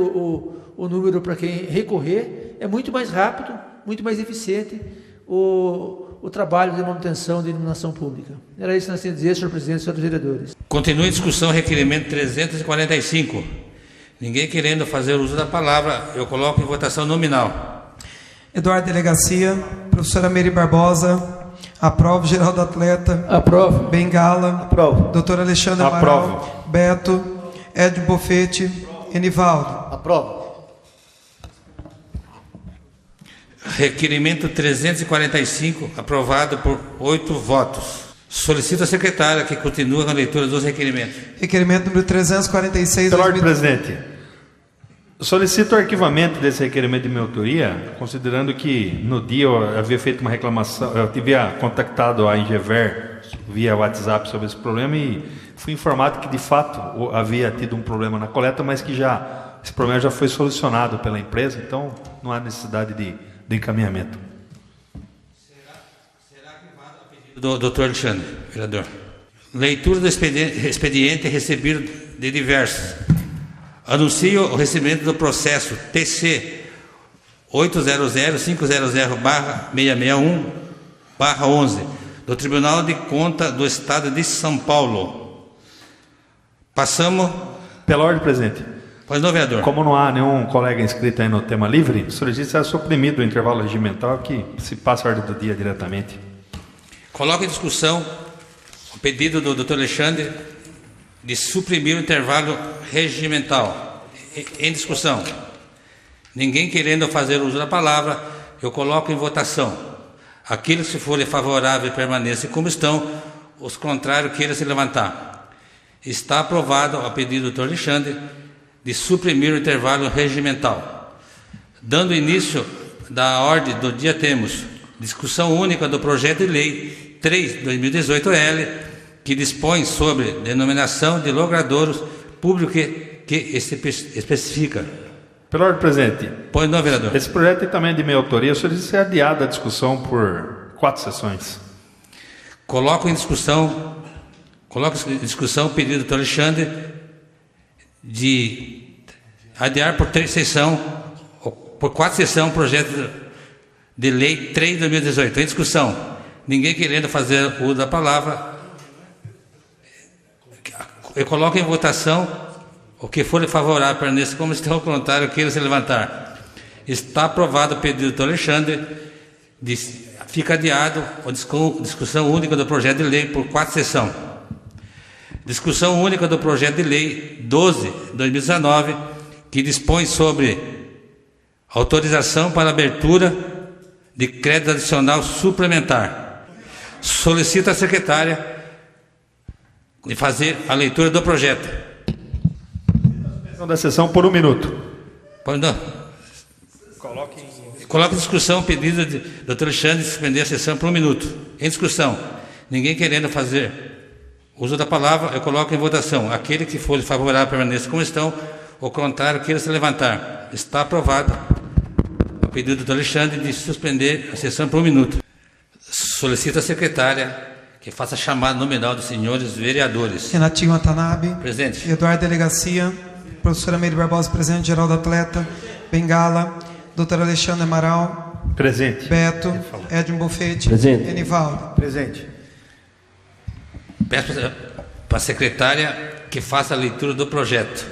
o número para quem recorrer, é muito mais rápido, muito mais eficiente o trabalho de manutenção de iluminação pública. Era isso que nós tínhamos a dizer, senhor presidente e senhores vereadores. Continue em discussão requerimento 345. Ninguém querendo fazer uso da palavra, eu coloco em votação nominal. Eduardo Delegacia, professora Meire Barbosa, aprovo. Geraldo Atleta, aprovo. Bengala, Aprovo. doutor Alexandre Amaral, Beto, Edmo Bofete, Enivaldo. Aprovo. Requerimento 345, aprovado por 8 votos. Solicito à secretária que continue a leitura dos requerimentos. Requerimento número 346. Pela ordem, presidente. Solicito o arquivamento desse requerimento de minha autoria, considerando que no dia eu havia feito uma reclamação, eu havia contactado a Ingever via WhatsApp sobre esse problema e fui informado que de fato havia tido um problema na coleta, mas que esse problema já foi solucionado pela empresa, então não há necessidade de encaminhamento. Será arquivado a pedido do doutor Alexandre, vereador. Leitura do expediente recebido de diversos. Anuncio o recebimento do processo TC 800-500/661/11 do Tribunal de Contas do Estado de São Paulo. Passamos... Pela ordem, presidente. Pois não, vereador. Como não há nenhum colega inscrito aí no tema livre, solicito ser suprimido o intervalo regimental que se passa a ordem do dia diretamente. Coloco em discussão o pedido do doutor Alexandre de suprimir o intervalo regimental. Em discussão. Ninguém querendo fazer uso da palavra, eu coloco em votação. Aqueles que forem favoráveis permaneçam como estão, os contrários queiram se levantar. Está aprovado a pedido do doutor Alexandre de suprimir o intervalo regimental. Dando início da ordem do dia, temos discussão única do projeto de lei 3/2018-L, que dispõe sobre denominação de logradouros públicos que especifica. Pela ordem, presidente. Pois não, vereador. Esse projeto também é de minha autoria, solicito ser adiado a discussão por 4 sessões. Coloco em discussão o pedido do doutor Alexandre de adiar por 4 sessões o projeto de lei 3/2018. Em discussão. Ninguém querendo fazer uso da palavra, eu coloco em votação o que for favorável para nesse, como está o contrário, queira se levantar. Está aprovado o pedido do doutor Alexandre, fica adiado a discussão única do projeto de lei por 4 sessões. Discussão única do projeto de lei 12/2019, que dispõe sobre autorização para abertura de crédito adicional suplementar. Solicito à secretária de fazer a leitura do projeto. Da sessão por 1 minuto. Pois não. Coloque em discussão o pedido do doutor Alexandre de suspender a sessão por 1 minuto. Em discussão. Ninguém querendo fazer uso da palavra, eu coloco em votação. Aquele que for favorável permaneça como estão, o contrário queira se levantar. Está aprovado o pedido do doutor Alexandre de suspender a sessão por 1 minuto. Solicito à secretária que faça a chamada nominal dos senhores vereadores. Renatinho Watanabe. Presente. Eduardo Delegacia. Professora Meire Barbosa, presente. Geraldo Atleta. Bengala. Doutor Alexandre Amaral. Presente. Beto. Edmo Bofete. Presente. Enivaldo. Presente. Peço para a secretária que faça a leitura do projeto.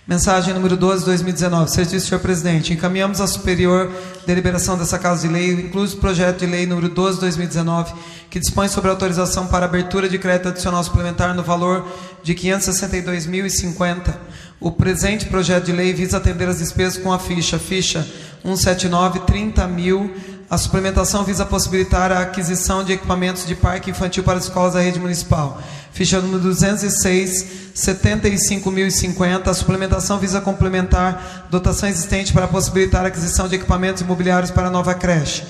Mensagem número 12/2019. Serviço, senhor presidente. Encaminhamos à superior deliberação dessa Casa de Lei, incluso o projeto de lei número 12/2019, que dispõe sobre autorização para abertura de crédito adicional suplementar no valor de R$ 562.050. O presente projeto de lei visa atender as despesas com a ficha 179, 30.000. A suplementação visa possibilitar a aquisição de equipamentos de parque infantil para as escolas da rede municipal. Ficha número 206, 75.050. A suplementação visa complementar dotação existente para possibilitar a aquisição de equipamentos imobiliários para a nova creche.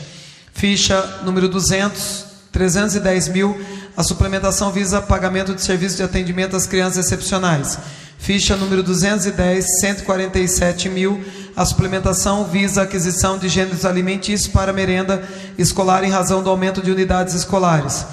Ficha número 200, 310.000. A suplementação visa pagamento de serviço de atendimento às crianças excepcionais. Ficha número 210, 147 mil. A suplementação visa a aquisição de gêneros alimentícios para merenda escolar em razão do aumento de unidades escolares.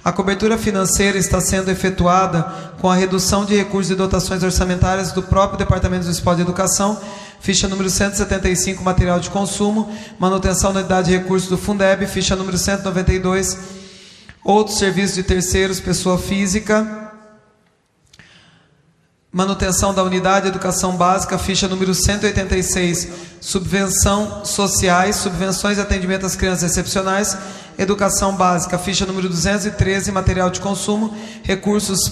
A cobertura financeira está sendo efetuada com a redução de recursos e dotações orçamentárias do próprio Departamento Municipal de Educação. Ficha número 175, material de consumo. Manutenção da unidade de recursos do Fundeb. Ficha número 192, outros serviços de terceiros, pessoa física. Manutenção da unidade de educação básica, ficha número 186, subvenção sociais, subvenções e atendimento às crianças excepcionais, educação básica, ficha número 213, material de consumo, recursos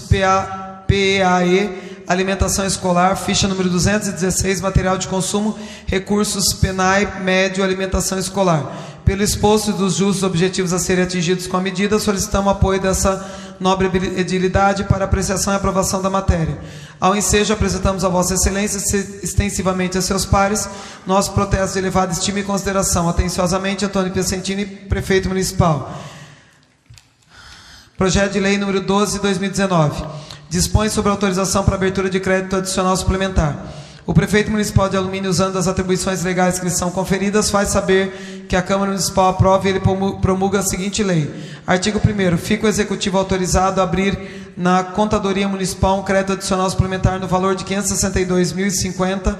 PEAE, alimentação escolar, ficha número 216, material de consumo, recursos PENAI, médio, alimentação escolar. Pelo exposto dos justos objetivos a serem atingidos com a medida, solicitamos apoio dessa nobre edilidade para apreciação e aprovação da matéria. Ao ensejo, apresentamos a Vossa Excelência, extensivamente a seus pares, nosso protesto de elevada estima e consideração. Atenciosamente, Antônio Piacentini, Prefeito Municipal. Projeto de Lei número 12, 2019. Dispõe sobre autorização para abertura de crédito adicional suplementar. O Prefeito Municipal de Alumínio, usando as atribuições legais que lhe são conferidas, faz saber que a Câmara Municipal aprova e ele promulga a seguinte lei. Artigo 1º. Fica o Executivo autorizado a abrir na Contadoria Municipal um crédito adicional suplementar no valor de R$ 562.050,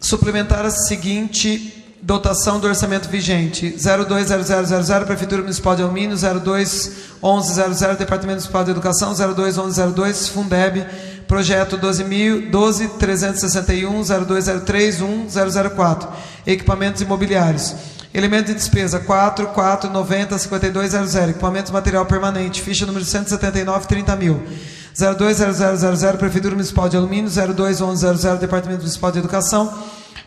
suplementar a seguinte dotação do orçamento vigente: 020000 Prefeitura Municipal de Alumínio, 021100 Departamento Municipal de Educação, 021102 Fundeb, projeto 12.361, 02031004 Equipamentos imobiliários. Elemento de despesa 4490 5200 Equipamentos material permanente, ficha número 179, 30 mil. 020000 Prefeitura Municipal de Alumínio, 021100 Departamento Municipal de Educação,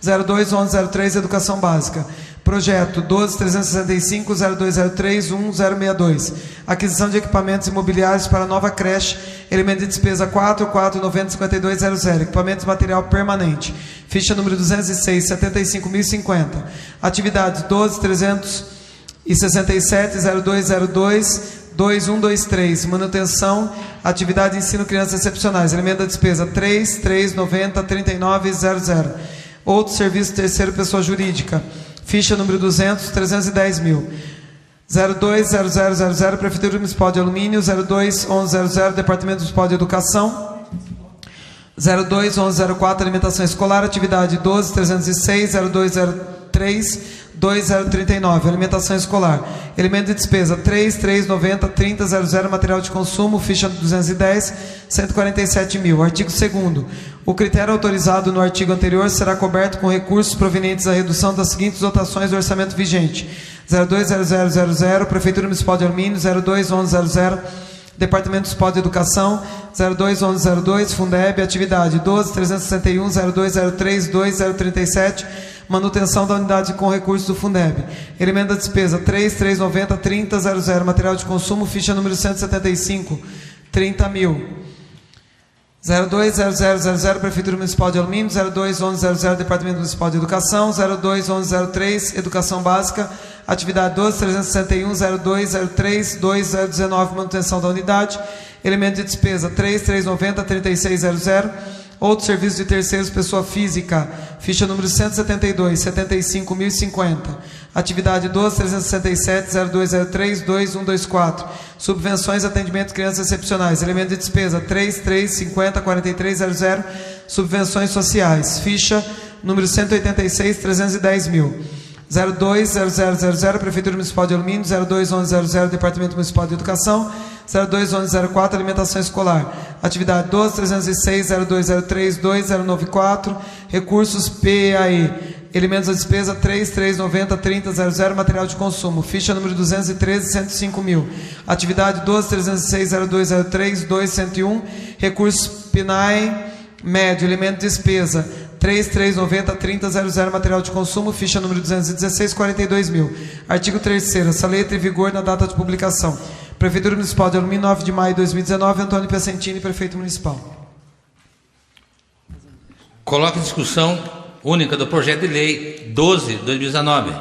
021103 Educação Básica. Projeto 12365 0203 1062 Aquisição de equipamentos imobiliários para nova creche. Elemento de despesa 4490 5200 Equipamentos material permanente, ficha número 206 75.050. Atividades 12367 0202 2123 Manutenção. Atividade de ensino crianças excepcionais. Elemento da despesa 3390 3900 Outro serviço terceiro pessoa jurídica, ficha número 200 310 mil. 020000 Prefeitura Municipal de Alumínio, 021100 Departamento Municipal de Educação, 021104 Alimentação Escolar. Atividade 12306 0203 2039 Alimentação Escolar. Elemento de despesa 3390 3000 Material de consumo, ficha 210 147 mil. Artigo 2º. O critério autorizado no artigo anterior será coberto com recursos provenientes da redução das seguintes dotações do orçamento vigente: 020000 Prefeitura Municipal de Alumínio, 021100 Departamento Municipal de Educação, 021102 Fundeb. Atividade 12361 0203 2037 Manutenção da unidade com recursos do Fundeb. Elemento da despesa 3390 3000 Material de consumo, ficha número 175 30 mil. 020000 Prefeitura Municipal de Alumínio, 021100 Departamento Municipal de Educação, 021103 Educação Básica. Atividade 12361 0203 2019 Manutenção da unidade. Elemento de despesa 3390 3600. Outros serviços de terceiros pessoa física, ficha número 172 75.050. Atividade 12367 0203 2124 Subvenções e atendimento de crianças excepcionais. Elemento de despesa 3350 4300 Subvenções sociais, ficha número 186 310 mil. 020000 Prefeitura Municipal de Alumínio, 021100 Departamento Municipal de Educação, 021104 Alimentação Escolar. Atividade 12306 0203 2094 Recursos PAE. Elementos da despesa 3390 3000 Material de consumo, ficha número 213 105 mil. Atividade 12306 0203 2101 Recursos PNAE médio. Elemento de despesa 3390 3000 Material de consumo, ficha número 216 42 mil. Artigo 3º. Essa lei entra em vigor na data de publicação. Prefeitura Municipal de Alumínio, 9 de maio de 2019. Antônio Piacentini, Prefeito Municipal. Coloque em discussão única do projeto de lei 12 de 2019.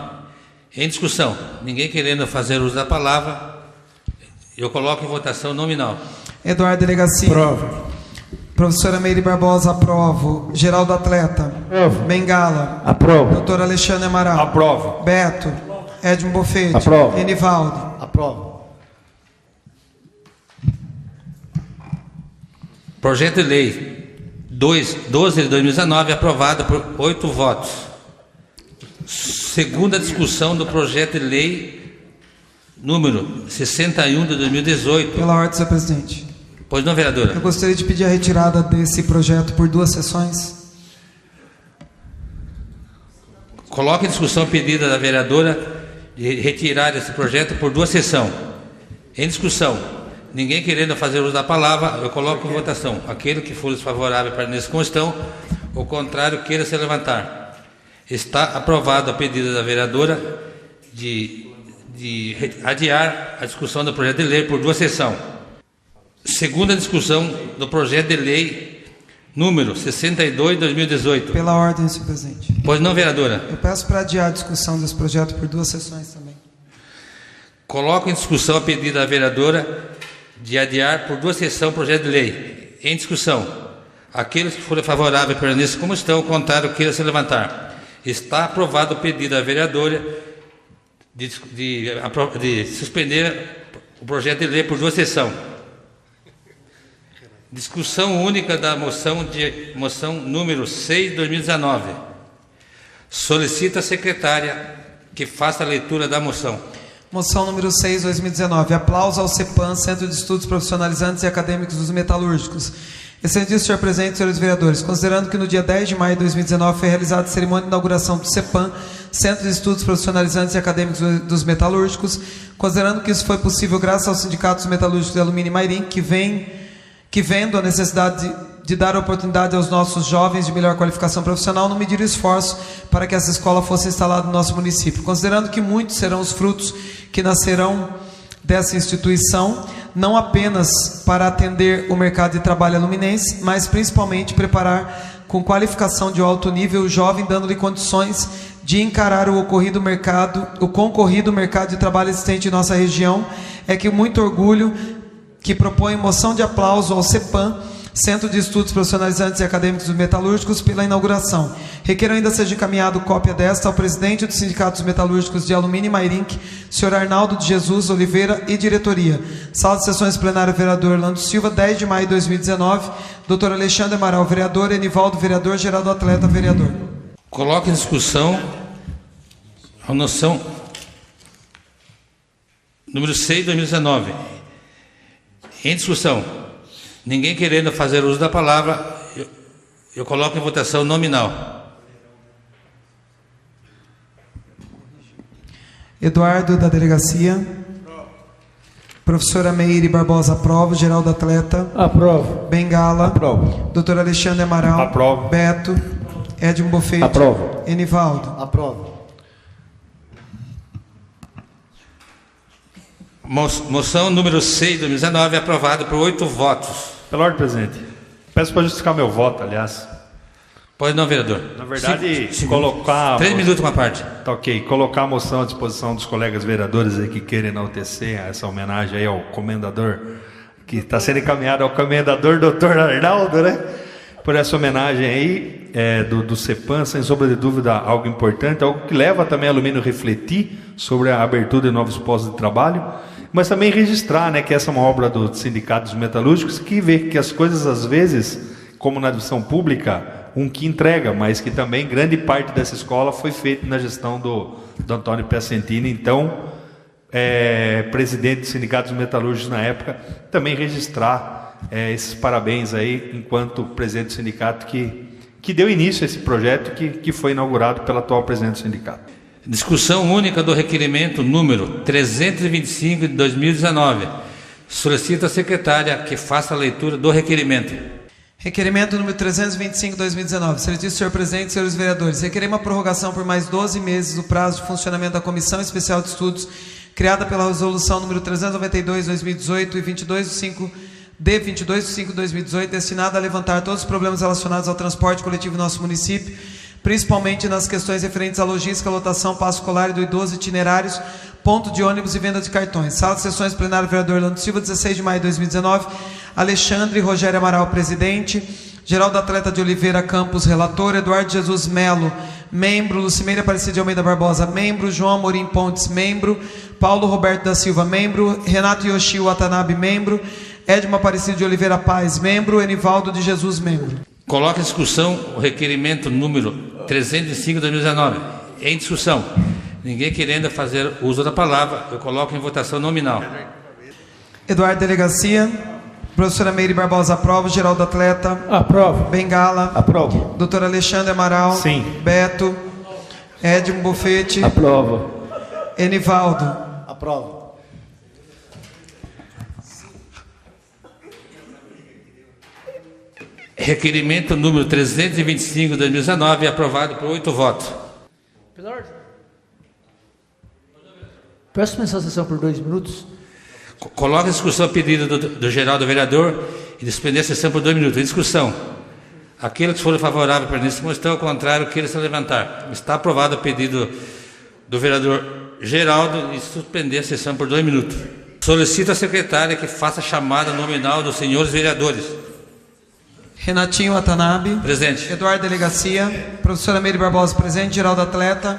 Em discussão. Ninguém querendo fazer uso da palavra. Eu coloco em votação nominal. Eduardo Delegacia. Prova. Professora Meire Barbosa, aprovo. Geraldo Atleta. Aprovo. Bengala. Aprovo. Doutor Alexandre Amaral. Aprovo. Beto. Edmo Bofete. Aprovo. Enivaldo. Aprovo. Projeto de lei 12 de 2019, aprovado por 8 votos. Segunda discussão do projeto de lei número 61 de 2018. Pela ordem, senhor presidente. Pois não, vereadora? Eu gostaria de pedir a retirada desse projeto por 2 sessões. Coloque em discussão o pedido da vereadora de retirar esse projeto por 2 sessões. Em discussão. Ninguém querendo fazer uso da palavra, eu coloco em votação. Aquele que for desfavorável para nessa questão, o contrário queira se levantar. Está aprovado a pedido da vereadora de adiar a discussão do projeto de lei por 2 sessões. Segunda discussão do projeto de lei número 62 de 2018. Pela ordem, senhor presidente. Pois não, vereadora? Eu peço para adiar a discussão desse projeto por 2 sessões também. Coloco em discussão a pedido da vereadora de adiar por 2 sessões o projeto de lei. Em discussão. Aqueles que forem favoráveis permaneçam como estão, o contrário queira se levantar. Está aprovado o pedido da vereadora de suspender o projeto de lei por 2 sessões. Discussão única da moção número 6 de 2019. Solicita a secretária que faça a leitura da moção. Moção número 6, 2019. Aplauso ao CEPAM, Centro de Estudos Profissionalizantes e Acadêmicos dos Metalúrgicos. Excelentíssimo senhor presidente, senhores vereadores, considerando que no dia 10 de maio de 2019 foi realizada a cerimônia de inauguração do CEPAM, Centro de Estudos Profissionalizantes e Acadêmicos dos Metalúrgicos, considerando que isso foi possível graças aos sindicatos metalúrgicos de Alumínio e Mairim, que vendo a necessidade de dar oportunidade aos nossos jovens de melhor qualificação profissional, não mediram esforço para que essa escola fosse instalada no nosso município. Considerando que muitos serão os frutos que nascerão dessa instituição, não apenas para atender o mercado de trabalho aluminense, mas principalmente preparar com qualificação de alto nível o jovem, dando-lhe condições de encarar o concorrido mercado de trabalho existente em nossa região, é que muito orgulho que propõe moção de aplauso ao CEPAM, Centro de Estudos Profissionalizantes e Acadêmicos Metalúrgicos, pela inauguração. Requer ainda seja encaminhado cópia desta ao presidente dos sindicatos metalúrgicos de Alumínio e Mairinc, senhor Arnaldo de Jesus Oliveira, e diretoria. Sala de sessões plenária, vereador Orlando Silva, 10 de maio de 2019. Doutor Alexandre Amaral, vereador. Enivaldo, vereador. Geraldo Atleta, vereador. Coloque em discussão a moção número 6 de 2019. Em discussão. Ninguém querendo fazer uso da palavra, eu coloco em votação nominal. Eduardo, da delegacia. Professora Meire Barbosa, aprovo. Geraldo Atleta. Aprovo. Bengala. Aprovo. Doutor Alexandre Amaral. Aprovo. Beto. Edmo Bofete. Aprovo. Enivaldo. Aprovo. Moção número 6 de 2019, aprovada por 8 votos. Pela ordem, presidente. Peço para justificar meu voto, aliás. Pois não, vereador. Na verdade, colocar... 3 minutos uma parte. Tá ok. Colocar a moção à disposição dos colegas vereadores aí que querem enaltecer essa homenagem aí ao comendador, que está sendo encaminhada ao comendador doutor Arnaldo, né? Por essa homenagem aí do CEPAM, sem sombra de dúvida, algo importante, algo que leva também a Alumínio a refletir sobre a abertura de novos postos de trabalho, mas também registrar, né, que essa é uma obra dos sindicatos metalúrgicos, que vê que as coisas, às vezes, como na administração pública, que entrega, mas que também grande parte dessa escola foi feita na gestão do Antônio Piacentini, então, presidente dos sindicatos metalúrgicos na época, também registrar esses parabéns aí, enquanto presidente do sindicato que deu início a esse projeto que foi inaugurado pela atual presidente do sindicato. Discussão única do requerimento número 325 de 2019. Solicita a secretária que faça a leitura do requerimento. Requerimento número 325 de 2019. Excelentíssimo senhor presidente, senhores vereadores, requeremos a prorrogação por mais 12 meses do prazo de funcionamento da Comissão Especial de Estudos, criada pela resolução número 392 de 2018 e 22 de 5 de 2018, destinada a levantar todos os problemas relacionados ao transporte coletivo em nosso município, principalmente nas questões referentes à logística, lotação, passo escolar e do idoso, itinerários, ponto de ônibus e venda de cartões. Sala de sessões plenário, vereador Orlando Silva, 16 de maio de 2019. Alexandre Rogério Amaral, presidente. Geraldo Atleta de Oliveira Campos, relator. Eduardo Jesus Melo, membro. Lucimeira Aparecida de Almeida Barbosa, membro. João Amorim Pontes, membro. Paulo Roberto da Silva, membro. Renato Yoshi Watanabe, membro. Edmo Aparecido de Oliveira Paz, membro. Enivaldo de Jesus, membro. Coloca em discussão o requerimento número 305 de 2019. Em discussão. Ninguém querendo fazer uso da palavra, eu coloco em votação nominal. Eduardo Delegacia. Professora Meire Barbosa, aprova. Geraldo Atleta. Aprova. Bengala. Aprova. Doutor Alexandre Amaral. Sim. Beto. Edmo Bofete. Aprova. Enivaldo. Aprova. Requerimento número 325 de 2019, aprovado por 8 votos. Pela ordem. Peço suspensão da sessão por 2 minutos. Coloca em discussão o pedido do Geraldo Vereador e de suspender a sessão por 2 minutos. Em discussão. Aqueles que forem favoráveis para isso, estão ao contrário, que eles se levantar. Está aprovado o pedido do vereador Geraldo de suspender a sessão por 2 minutos. Solicito à secretária que faça a chamada nominal dos senhores vereadores. Renatinho Watanabe. Presente. Eduardo Delegacia. Professora Meire Barbosa, presente. Geraldo Atleta.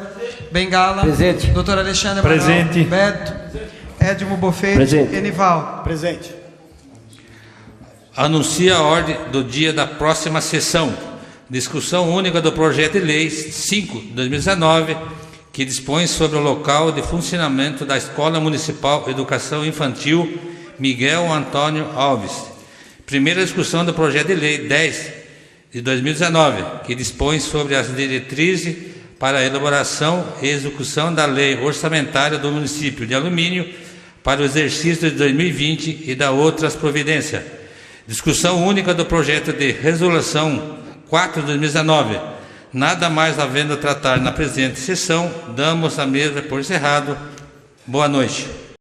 Bengala. Presente. Doutor Alexandre Amaral. Presente. Beto. Edmo Bofete. Presente. Enivaldo. Presente. Anuncia a ordem do dia da próxima sessão. Discussão única do projeto de lei 5 de 2019, que dispõe sobre o local de funcionamento da Escola Municipal de Educação Infantil Miguel Antônio Alves. Primeira discussão do projeto de lei 10 de 2019, que dispõe sobre as diretrizes para a elaboração e execução da lei orçamentária do município de Alumínio para o exercício de 2020 e da outras providências. Discussão única do projeto de resolução 4 de 2019. Nada mais havendo a tratar na presente sessão, damos a mesa por encerrado. Boa noite.